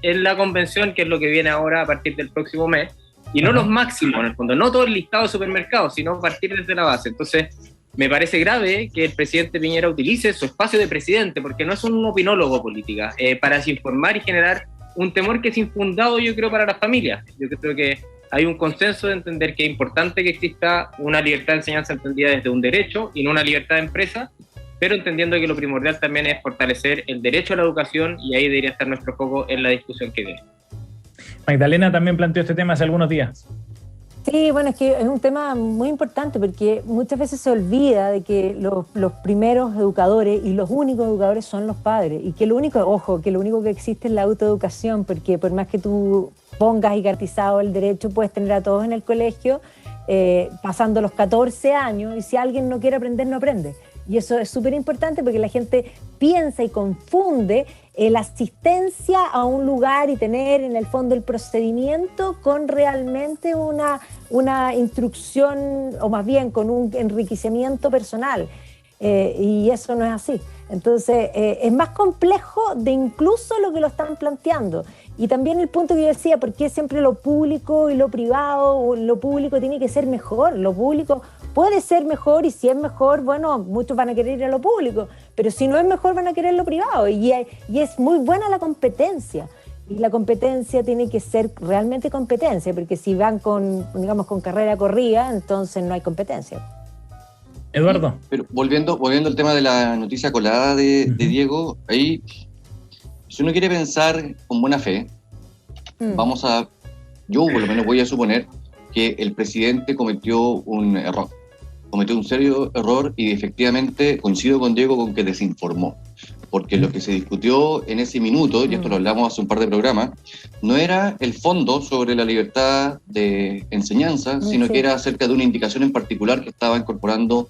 la convención, que es lo que viene ahora a partir del próximo mes, y no los máximos, en el fondo, no todo el listado de supermercados, sino partir desde la base. Entonces, me parece grave que el presidente Piñera utilice su espacio de presidente, porque no es un opinólogo política, para desinformar y generar un temor que es infundado, yo creo, para las familias. Yo creo que hay un consenso de entender que es importante que exista una libertad de enseñanza entendida desde un derecho y no una libertad de empresa, pero entendiendo que lo primordial también es fortalecer el derecho a la educación, y ahí debería estar nuestro foco en la discusión que viene. Magdalena también planteó este tema hace algunos días. Sí, bueno, es que es un tema muy importante porque muchas veces se olvida de que los primeros educadores y los únicos educadores son los padres, y que lo único que existe es la autoeducación, porque por más que tú pongas y garantizado el derecho, puedes tener a todos en el colegio pasando los 14 años, y si alguien no quiere aprender, no aprende. Y eso es súper importante porque la gente piensa y confunde la asistencia a un lugar y tener en el fondo el procedimiento con realmente una instrucción, o más bien con un enriquecimiento personal. Y eso no es así. Entonces es más complejo de incluso lo que lo están planteando. Y también el punto que yo decía, ¿por qué siempre lo público y lo privado? O lo público tiene que ser mejor. Lo público puede ser mejor, y si es mejor, bueno, muchos van a querer ir a lo público, pero si no es mejor van a querer lo privado. Y es muy buena la competencia. Y la competencia tiene que ser realmente competencia, porque si van con carrera corrida, entonces no hay competencia. Eduardo. Pero volviendo al tema de la noticia colada de Diego, ahí, si uno quiere pensar con buena fe, yo por lo menos voy a suponer que el presidente cometió un serio error, y efectivamente coincido con Diego con que desinformó, porque lo que se discutió en ese minuto, y esto lo hablamos hace un par de programas, no era el fondo sobre la libertad de enseñanza, sino que era acerca de una indicación en particular que estaba incorporando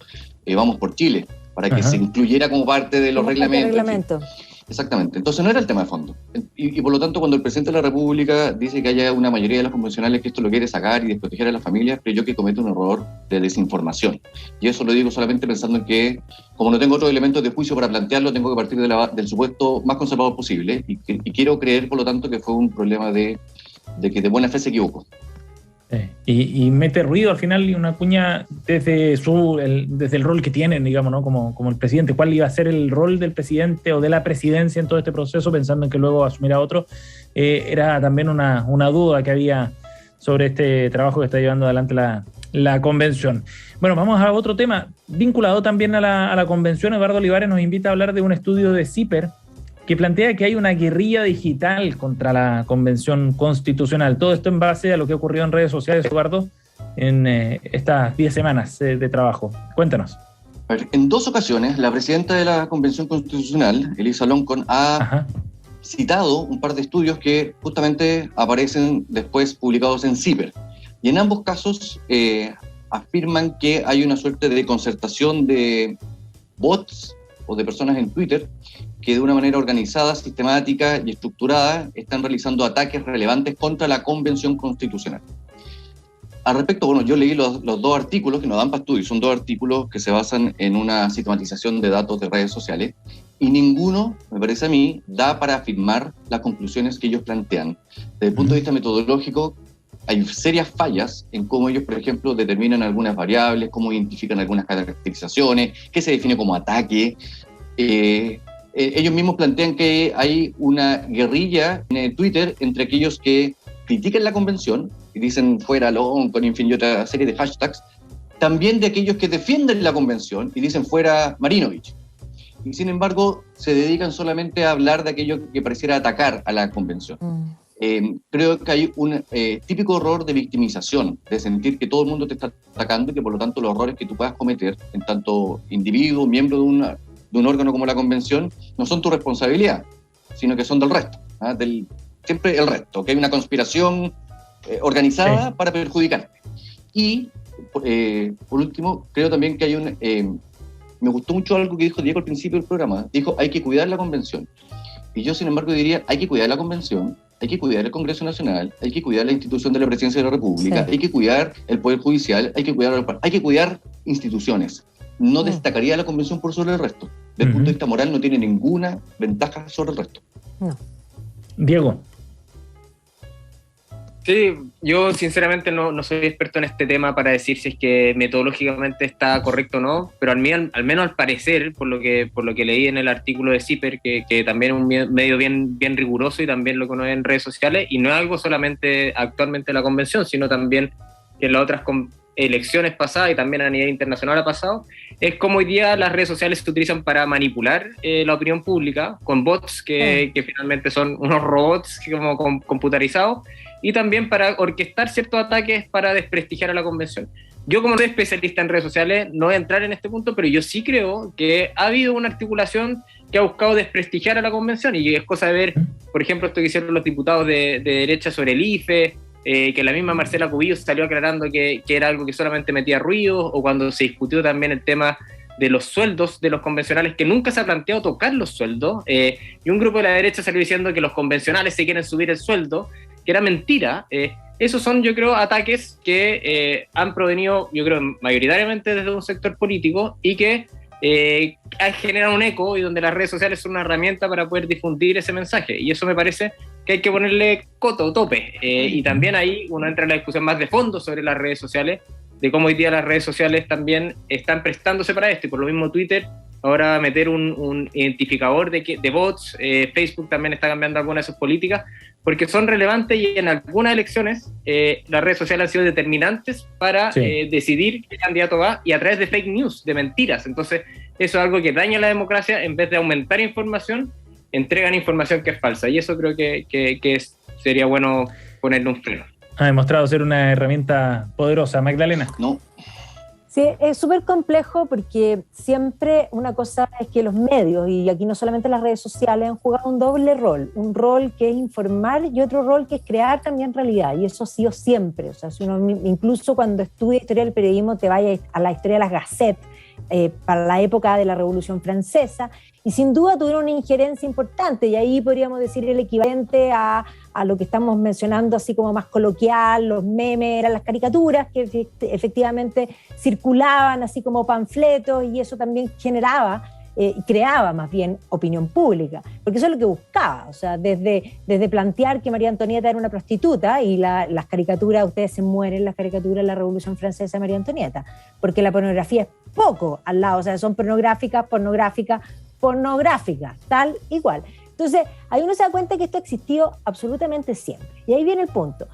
Vamos por Chile, para que se incluyera como parte de los reglamentos. Exactamente. Entonces no era el tema de fondo. Y por lo tanto, cuando el presidente de la República dice que haya una mayoría de los convencionales que esto lo quiere sacar y desproteger a las familias, creo yo que comete un error de desinformación. Y eso lo digo solamente pensando en que, como no tengo otros elementos de juicio para plantearlo, tengo que partir del supuesto más conservador posible. Y quiero creer, por lo tanto, que fue un problema de que de buena fe se equivocó. Y mete ruido al final, y una cuña desde el rol que tienen, digamos, ¿no? Como el presidente. ¿Cuál iba a ser el rol del presidente o de la presidencia en todo este proceso, pensando en que luego asumirá otro? Era también una duda que había sobre este trabajo que está llevando adelante la convención. Bueno, vamos a otro tema vinculado también a la convención. Eduardo Olivares nos invita a hablar de un estudio de CIPER que plantea que hay una guerrilla digital contra la Convención Constitucional. Todo esto en base a lo que ocurrió en redes sociales, Eduardo, en estas 10 semanas de trabajo. Cuéntanos. A ver, en 2 ocasiones, la presidenta de la Convención Constitucional, Elisa Loncón, ha citado un par de estudios que justamente aparecen después publicados en CIPER. Y en ambos casos afirman que hay una suerte de concertación de bots o de personas en Twitter que de una manera organizada, sistemática y estructurada están realizando ataques relevantes contra la Convención Constitucional. Al respecto, bueno, yo leí los 2 artículos que nos dan para estudio, son 2 artículos que se basan en una sistematización de datos de redes sociales, y ninguno, me parece a mí, da para afirmar las conclusiones que ellos plantean. Desde el punto de vista metodológico, hay serias fallas en cómo ellos, por ejemplo, determinan algunas variables, cómo identifican algunas caracterizaciones, qué se define como ataque. Ellos mismos plantean que hay una guerrilla en Twitter entre aquellos que critican la convención y dicen fuera Loncón, en fin, y otra serie de hashtags, también de aquellos que defienden la convención y dicen fuera Marinovich. Y sin embargo, se dedican solamente a hablar de aquello que pareciera atacar a la convención. Creo que hay un típico error de victimización, de sentir que todo el mundo te está atacando y que por lo tanto los errores que tú puedas cometer en tanto individuo, miembro de un órgano como la convención, no son tu responsabilidad, sino que son del resto, siempre el resto, que hay una conspiración organizada para perjudicarte. Y por último, creo también que hay me gustó mucho algo que dijo Diego al principio del programa. Dijo, hay que cuidar la convención. Y yo, sin embargo, diría, hay que cuidar la convención, hay que cuidar el Congreso Nacional, hay que cuidar la institución de la Presidencia de la República, hay que cuidar el Poder Judicial, hay que cuidar instituciones. No destacaría la convención por sobre el resto. Desde el punto de vista moral no tiene ninguna ventaja sobre el resto. No. Diego. Sí, yo sinceramente no soy experto en este tema para decir si es que metodológicamente está correcto o no, pero al menos al parecer, por lo que leí en el artículo de CIPER, que también es un medio bien riguroso y también lo conoce en redes sociales, y no es algo solamente actualmente en la convención, sino también en las otras elecciones pasadas y también a nivel internacional ha pasado, es como hoy día las redes sociales se utilizan para manipular la opinión pública con bots que finalmente son unos robots como computarizados, y también para orquestar ciertos ataques para desprestigiar a la convención. Yo, como no soy especialista en redes sociales, no voy a entrar en este punto, pero yo sí creo que ha habido una articulación que ha buscado desprestigiar a la convención, y es cosa de ver, por ejemplo, esto que hicieron los diputados de derecha sobre el IFE, que la misma Marcela Cubillos salió aclarando que era algo que solamente metía ruido, o cuando se discutió también el tema de los sueldos de los convencionales, que nunca se ha planteado tocar los sueldos, y un grupo de la derecha salió diciendo que los convencionales se quieren subir el sueldo, que era mentira. Esos son, yo creo, ataques que han provenido, yo creo, mayoritariamente desde un sector político y que generan un eco, y donde las redes sociales son una herramienta para poder difundir ese mensaje, y eso me parece que hay que ponerle tope, y también ahí uno entra en la discusión más de fondo sobre las redes sociales, de cómo hoy día las redes sociales también están prestándose para esto, y por lo mismo Twitter ahora va a meter un identificador de bots, Facebook también está cambiando algunas de sus políticas, porque son relevantes, y en algunas elecciones las redes sociales han sido determinantes para decidir qué candidato va, y a través de fake news, de mentiras. Entonces eso es algo que daña la democracia. En vez de aumentar información, entregan información que es falsa, y eso creo que sería bueno ponerle un freno. Ha demostrado ser una herramienta poderosa. Magdalena. No. Sí, es súper complejo, porque siempre una cosa es que los medios, y aquí no solamente las redes sociales, han jugado un doble rol, un rol que es informar y otro rol que es crear también realidad, y eso ha sido siempre. O sea, si uno, incluso cuando estudia historia del periodismo, te vaya a la historia de las gazettes, para la época de la Revolución Francesa, y sin duda tuvieron una injerencia importante, y ahí podríamos decir el equivalente a lo que estamos mencionando así como más coloquial, los memes, eran las caricaturas que efectivamente circulaban así como panfletos, y eso también generaba creaba más bien opinión pública, porque eso es lo que buscaba. O sea, desde plantear que María Antonieta era una prostituta, y las caricaturas, ustedes se mueren las caricaturas de la Revolución Francesa de María Antonieta, porque la pornografía es poco al lado, o sea, son pornográficas, tal igual. Entonces, ahí uno se da cuenta que esto ha existido absolutamente siempre. Y ahí viene el punto.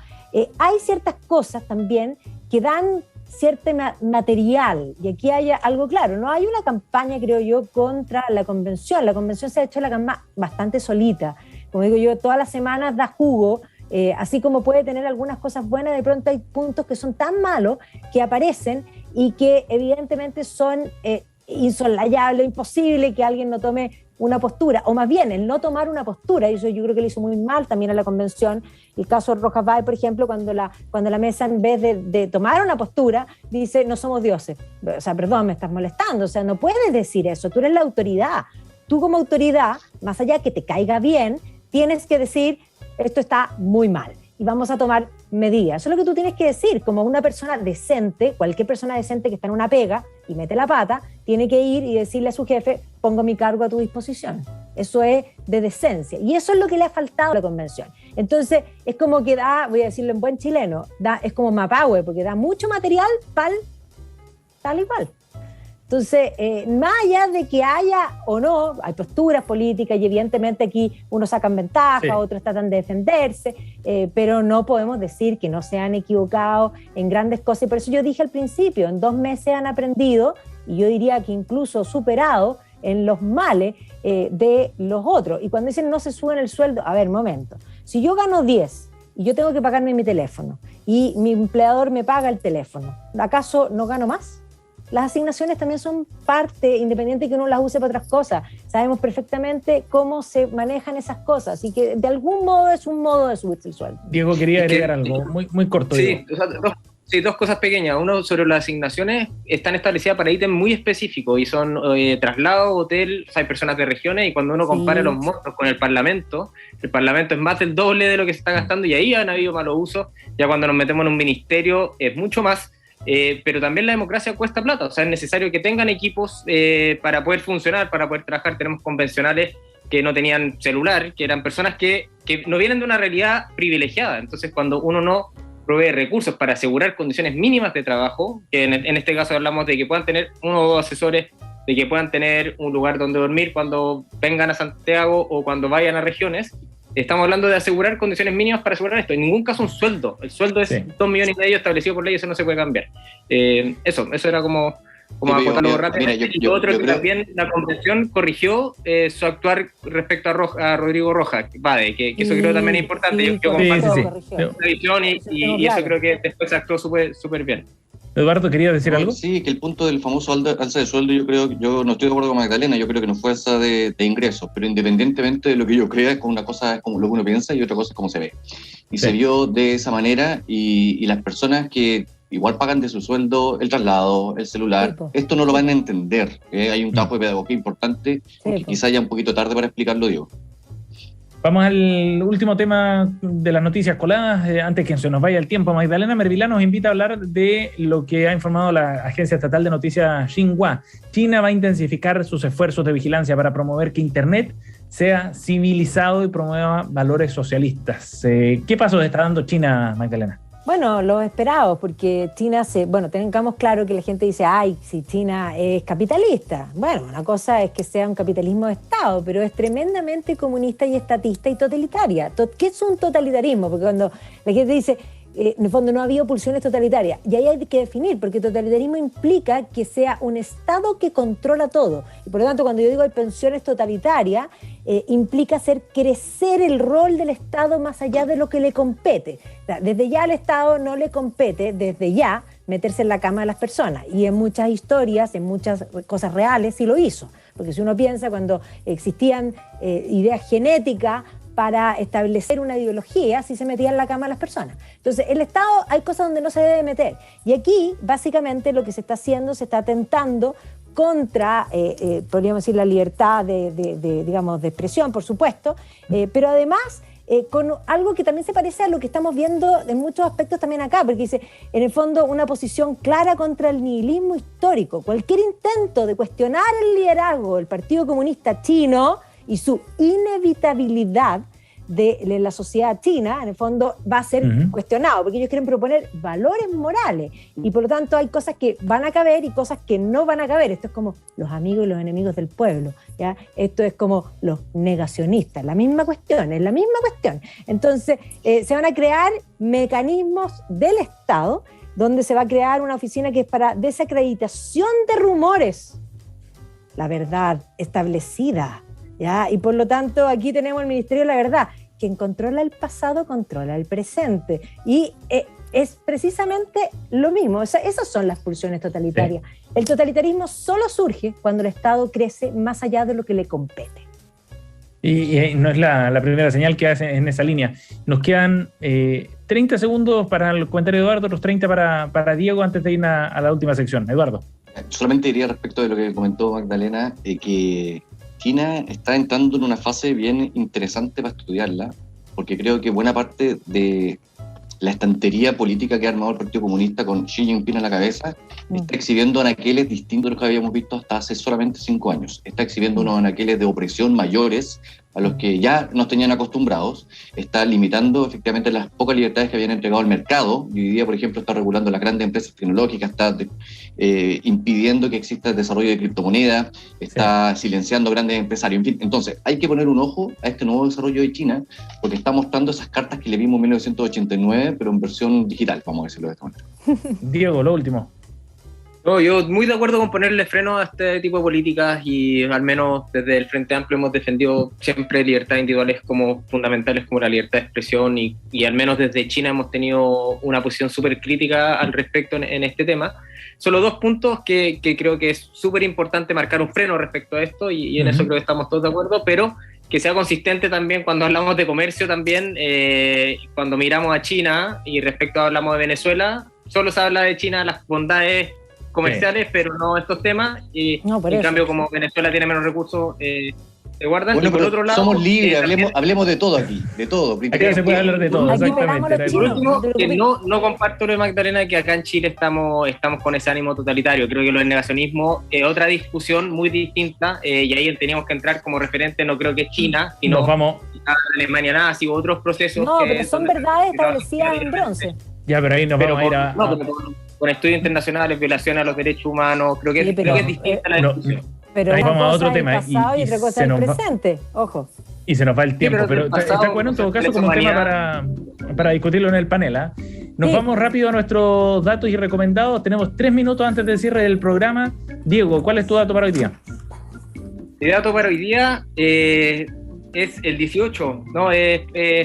Hay ciertas cosas también que dan cierto material, y aquí hay algo claro, no hay una campaña, creo yo, contra la convención. La convención se ha hecho la cama bastante solita. Como digo yo, todas las semanas da jugo, así como puede tener algunas cosas buenas, de pronto hay puntos que son tan malos que aparecen y que evidentemente son insoslayable, imposible que alguien no tome una postura, o más bien el no tomar una postura, y eso yo creo que le hizo muy mal también a la convención. El caso de Rojas Bay, por ejemplo, cuando la mesa, en vez de tomar una postura, dice no somos dioses. O sea, perdón, me estás molestando, o sea, no puedes decir eso, tú eres la autoridad. Tú como autoridad, más allá que te caiga bien, tienes que decir esto está muy mal y vamos a tomar medidas. Eso es lo que tú tienes que decir, como una persona decente. Cualquier persona decente que está en una pega y mete la pata, tiene que ir y decirle a su jefe, pongo mi cargo a tu disposición. Eso es de decencia, y eso es lo que le ha faltado a la convención. Entonces es como que da, voy a decirlo en buen chileno, es como mapahue, porque da mucho material tal y cual. Entonces, más allá de que haya o no, hay posturas políticas, y evidentemente aquí unos sacan ventaja, otros tratan de defenderse, pero no podemos decir que no se han equivocado en grandes cosas. Y por eso yo dije al principio, en 2 meses han aprendido, y yo diría que incluso superado en los males de los otros. Y cuando dicen no se suben el sueldo, a ver, momento, si yo gano 10 y yo tengo que pagarme mi teléfono y mi empleador me paga el teléfono, ¿acaso no gano más? Las asignaciones también son parte, independiente de que uno las use para otras cosas. Sabemos perfectamente cómo se manejan esas cosas, así que de algún modo es un modo de subirse el sueldo. Diego quería agregar algo muy corto. Sí, dos cosas pequeñas. Uno, sobre las asignaciones, están establecidas para ítems muy específicos, y son traslado, hotel, o sea, hay personas de regiones, y cuando uno compara los montos con el Parlamento es más del doble de lo que se está gastando, y ahí han habido malos usos. Ya cuando nos metemos en un ministerio es mucho más. Pero también la democracia cuesta plata, o sea, es necesario que tengan equipos para poder funcionar, para poder trabajar. Tenemos convencionales que no tenían celular, que eran personas que no vienen de una realidad privilegiada. Entonces, cuando uno no provee recursos para asegurar condiciones mínimas de trabajo, que en este caso hablamos de que puedan tener 1 o 2 asesores, de que puedan tener un lugar donde dormir cuando vengan a Santiago o cuando vayan a regiones, estamos hablando de asegurar condiciones mínimas para asegurar esto. En ningún caso un sueldo. El sueldo es 2,5 millones establecido por ley, eso no se puede cambiar. Eso era como acotarlo rápido. Y otro que creo... también la convención corrigió su actuar respecto a Rodrigo Rojas, que eso creo también es importante. Yo comparto la visión y eso creo que después se actuó súper bien. Eduardo, ¿querías decir algo? Sí, que el punto del famoso alza de sueldo, yo no estoy de acuerdo con Magdalena, yo creo que no fue alza de ingresos, pero independientemente de lo que yo crea, es como una cosa es como lo que uno piensa y otra cosa es cómo se ve. Y se vio de esa manera, y las personas que igual pagan de su sueldo el traslado, el celular. Esto no lo van a entender. Hay un trabajo de pedagogía importante, que quizá haya un poquito tarde para explicarlo, Diego. Vamos al último tema de las noticias coladas. Antes que se nos vaya el tiempo, Magdalena Mervilá nos invita a hablar de lo que ha informado la Agencia Estatal de Noticias Xinhua. China va a intensificar sus esfuerzos de vigilancia para promover que Internet sea civilizado y promueva valores socialistas. ¿Qué pasos está dando China, Magdalena? Bueno, los esperados, porque China tengamos claro que la gente dice, ay, si China es capitalista. Bueno, una cosa es que sea un capitalismo de Estado, pero es tremendamente comunista y estatista y totalitaria. ¿Qué es un totalitarismo? Porque cuando la gente dice, en el fondo no ha habido pulsiones totalitarias, y ahí hay que definir, porque totalitarismo implica que sea un Estado que controla todo. Y por lo tanto, cuando yo digo hay pensiones totalitarias, implica hacer crecer el rol del Estado más allá de lo que le compete. O sea, desde ya al Estado no le compete, desde ya, meterse en la cama de las personas. Y en muchas historias, en muchas cosas reales, sí lo hizo. Porque si uno piensa cuando existían ideas genéticas para establecer una ideología, sí se metía en la cama a las personas. Entonces, el Estado hay cosas donde no se debe meter. Y aquí, básicamente, lo que se está haciendo, se está atentando contra, podríamos decir, la libertad digamos, de expresión, por supuesto, pero además con algo que también se parece a lo que estamos viendo en muchos aspectos también acá, porque dice, en el fondo, una posición clara contra el nihilismo histórico. Cualquier intento de cuestionar el liderazgo del Partido Comunista Chino y su inevitabilidad de la sociedad china, en el fondo, va a ser cuestionado, porque ellos quieren proponer valores morales, y por lo tanto hay cosas que van a caber y cosas que no van a caber. Esto es como los amigos y los enemigos del pueblo, ¿ya? Esto es como los negacionistas, es la misma cuestión. Entonces, se van a crear mecanismos del Estado, donde se va a crear una oficina que es para desacreditación de rumores, la verdad establecida, ¿ya? Y por lo tanto aquí tenemos el Ministerio de la Verdad. Quien controla el pasado controla el presente, y es precisamente lo mismo. O sea, esas son las pulsiones totalitarias. Sí. El totalitarismo solo surge cuando el Estado crece más allá de lo que le compete. Y no es la primera señal que hace en esa línea. Nos quedan 30 segundos para el comentario de Eduardo, otros 30 para Diego, antes de ir a la última sección. Eduardo. Solamente diría respecto de lo que comentó Magdalena, que China está entrando en una fase bien interesante para estudiarla, porque creo que buena parte de la estantería política que ha armado el Partido Comunista con Xi Jinping a la cabeza está exhibiendo anaqueles distintos de los que habíamos visto hasta hace solamente 5 años. Está exhibiendo unos anaqueles de opresión mayores a los que ya nos tenían acostumbrados. Está limitando efectivamente las pocas libertades que habían entregado al mercado, y hoy día, por ejemplo, está regulando las grandes empresas tecnológicas, está impidiendo que exista el desarrollo de criptomonedas, está silenciando grandes empresarios, en fin. Entonces, hay que poner un ojo a este nuevo desarrollo de China, porque está mostrando esas cartas que le vimos en 1989, pero en versión digital, vamos a decirlo de esta manera. Diego, lo último. No, yo muy de acuerdo con ponerle freno a este tipo de políticas, y al menos desde el Frente Amplio hemos defendido siempre libertades individuales como fundamentales, como la libertad de expresión, y al menos desde China hemos tenido una posición súper crítica al respecto en este tema. Solo 2 puntos que creo que es súper importante marcar un freno respecto a esto, y en eso creo que estamos todos de acuerdo, pero que sea consistente también cuando hablamos de comercio también, cuando miramos a China y respecto a hablamos de Venezuela, solo se habla de China, las bondades comerciales, pero no estos temas, y en cambio como Venezuela tiene menos recursos, se guardan. Bueno, y por otro lado, somos libres, hablemos de todo aquí, de todo. Aquí se puede hablar de todo, exactamente. Por último, no comparto lo de Magdalena, que acá en Chile estamos con ese ánimo totalitario. Creo que lo del negacionismo es otra discusión muy distinta, y ahí teníamos que entrar como referente, no creo que es China, sino Alemania nazi u otros procesos. No, pero son verdades establecidas en bronce. Ya, pero ahí nos vamos a ir a... con estudios internacionales, violaciones a los derechos humanos, creo que es distinta la discusión. Pero ahí vamos a otro tema. Y otra cosa es el presente, ojo. Y se nos va el tiempo, pero está bueno en todo caso como un tema para discutirlo en el panel. Nos vamos rápido a nuestros datos y recomendados. Tenemos 3 minutos antes del cierre del programa. Diego, ¿cuál es tu dato para hoy día? Mi dato para hoy día es el 18, ¿no? Es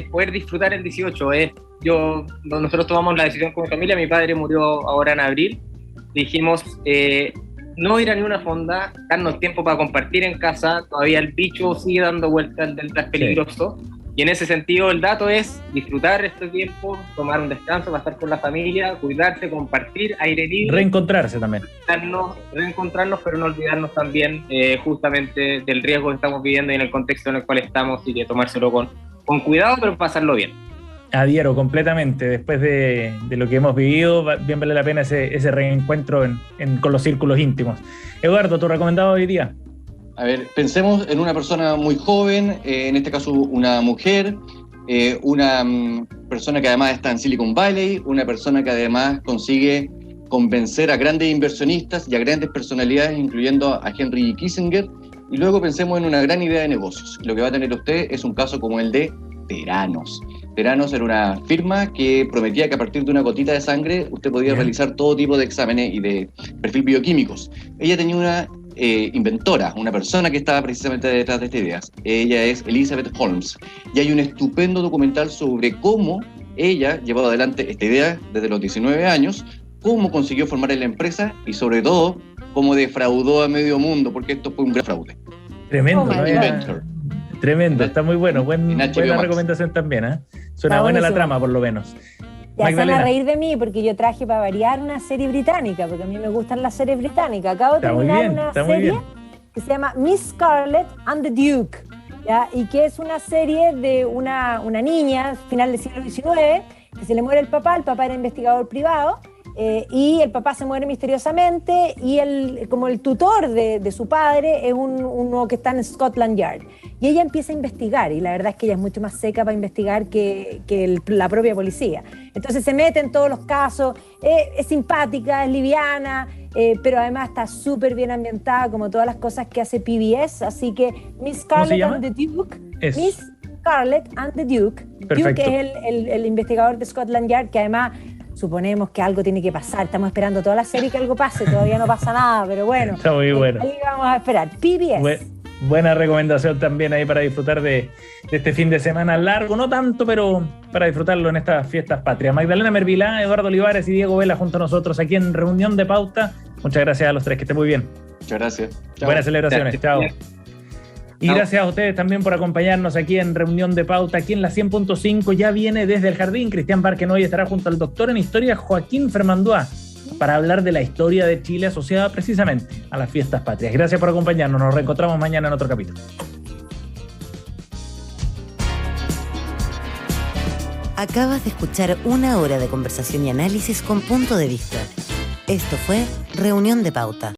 poder disfrutar el 18. Nosotros tomamos la decisión con mi familia, mi padre murió ahora en abril, dijimos no ir a ninguna fonda, darnos tiempo para compartir en casa, todavía el bicho sigue dando vueltas, el delta es peligroso, Y en ese sentido el dato es disfrutar este tiempo, tomar un descanso, pasar con la familia, cuidarse, compartir, aire libre. Reencontrarse también. Reencontrarnos, pero no olvidarnos también justamente del riesgo que estamos viviendo y en el contexto en el cual estamos, y que tomárselo con cuidado, pero pasarlo bien. Adhiero completamente. Después de lo que hemos vivido, bien vale la pena ese reencuentro con los círculos íntimos. Eduardo, ¿tu recomendado hoy día? A ver, pensemos en una persona muy joven, en este caso una mujer, una persona que además está en Silicon Valley, una persona que además consigue convencer a grandes inversionistas y a grandes personalidades, incluyendo a Henry Kissinger, y luego pensemos en una gran idea de negocios. Lo que va a tener usted es un caso como el de Theranos. Theranos era una firma que prometía que a partir de una gotita de sangre usted podía realizar todo tipo de exámenes y de perfil bioquímicos. Ella tenía una inventora, una persona que estaba precisamente detrás de esta idea. Ella es Elizabeth Holmes, y hay un estupendo documental sobre cómo ella llevó adelante esta idea desde los 19 años, cómo consiguió formar en la empresa y sobre todo cómo defraudó a medio mundo, porque esto fue un gran fraude. Tremendo, tremendo, está muy bueno. Buena recomendación también, ¿eh? Suena buena la trama, por lo menos. Ya se van a reír de mí porque yo traje para variar una serie británica, porque a mí me gustan las series británicas. Acabo de terminar una serie que se llama Miss Scarlet and the Duke, ¿ya? Y que es una serie de una niña, final del siglo XIX, que se le muere el papá era investigador privado, y el papá se muere misteriosamente, y como el tutor de su padre es uno que está en Scotland Yard. Y ella empieza a investigar, y la verdad es que ella es mucho más seca para investigar que la propia policía. Entonces se mete en todos los casos, es simpática, es liviana, pero además está súper bien ambientada, como todas las cosas que hace PBS. Así que Miss Scarlet and the Duke, Miss Scarlet and the Duke. Perfecto. Duke es el investigador de Scotland Yard, que además suponemos que algo tiene que pasar. Estamos esperando toda la serie que algo pase, todavía no pasa nada, pero bueno. Está muy bueno. Ahí vamos a esperar. PBS. Buena recomendación también ahí para disfrutar de este fin de semana largo, no tanto, pero para disfrutarlo en estas fiestas patrias. Magdalena Mervilá, Eduardo Olivares y Diego Vela junto a nosotros aquí en Reunión de Pauta. Muchas gracias a los tres, que estén muy bien. Muchas gracias. Chao. Buenas celebraciones, chao. Y gracias a ustedes también por acompañarnos aquí en Reunión de Pauta, aquí en la 100.5. Ya viene desde el Jardín Cristian Barken, hoy estará junto al doctor en historia Joaquín Fermandois para hablar de la historia de Chile asociada precisamente a las fiestas patrias. Gracias por acompañarnos, nos reencontramos mañana en otro capítulo. Acabas de escuchar una hora de conversación y análisis con punto de vista. Esto fue Reunión de Pauta.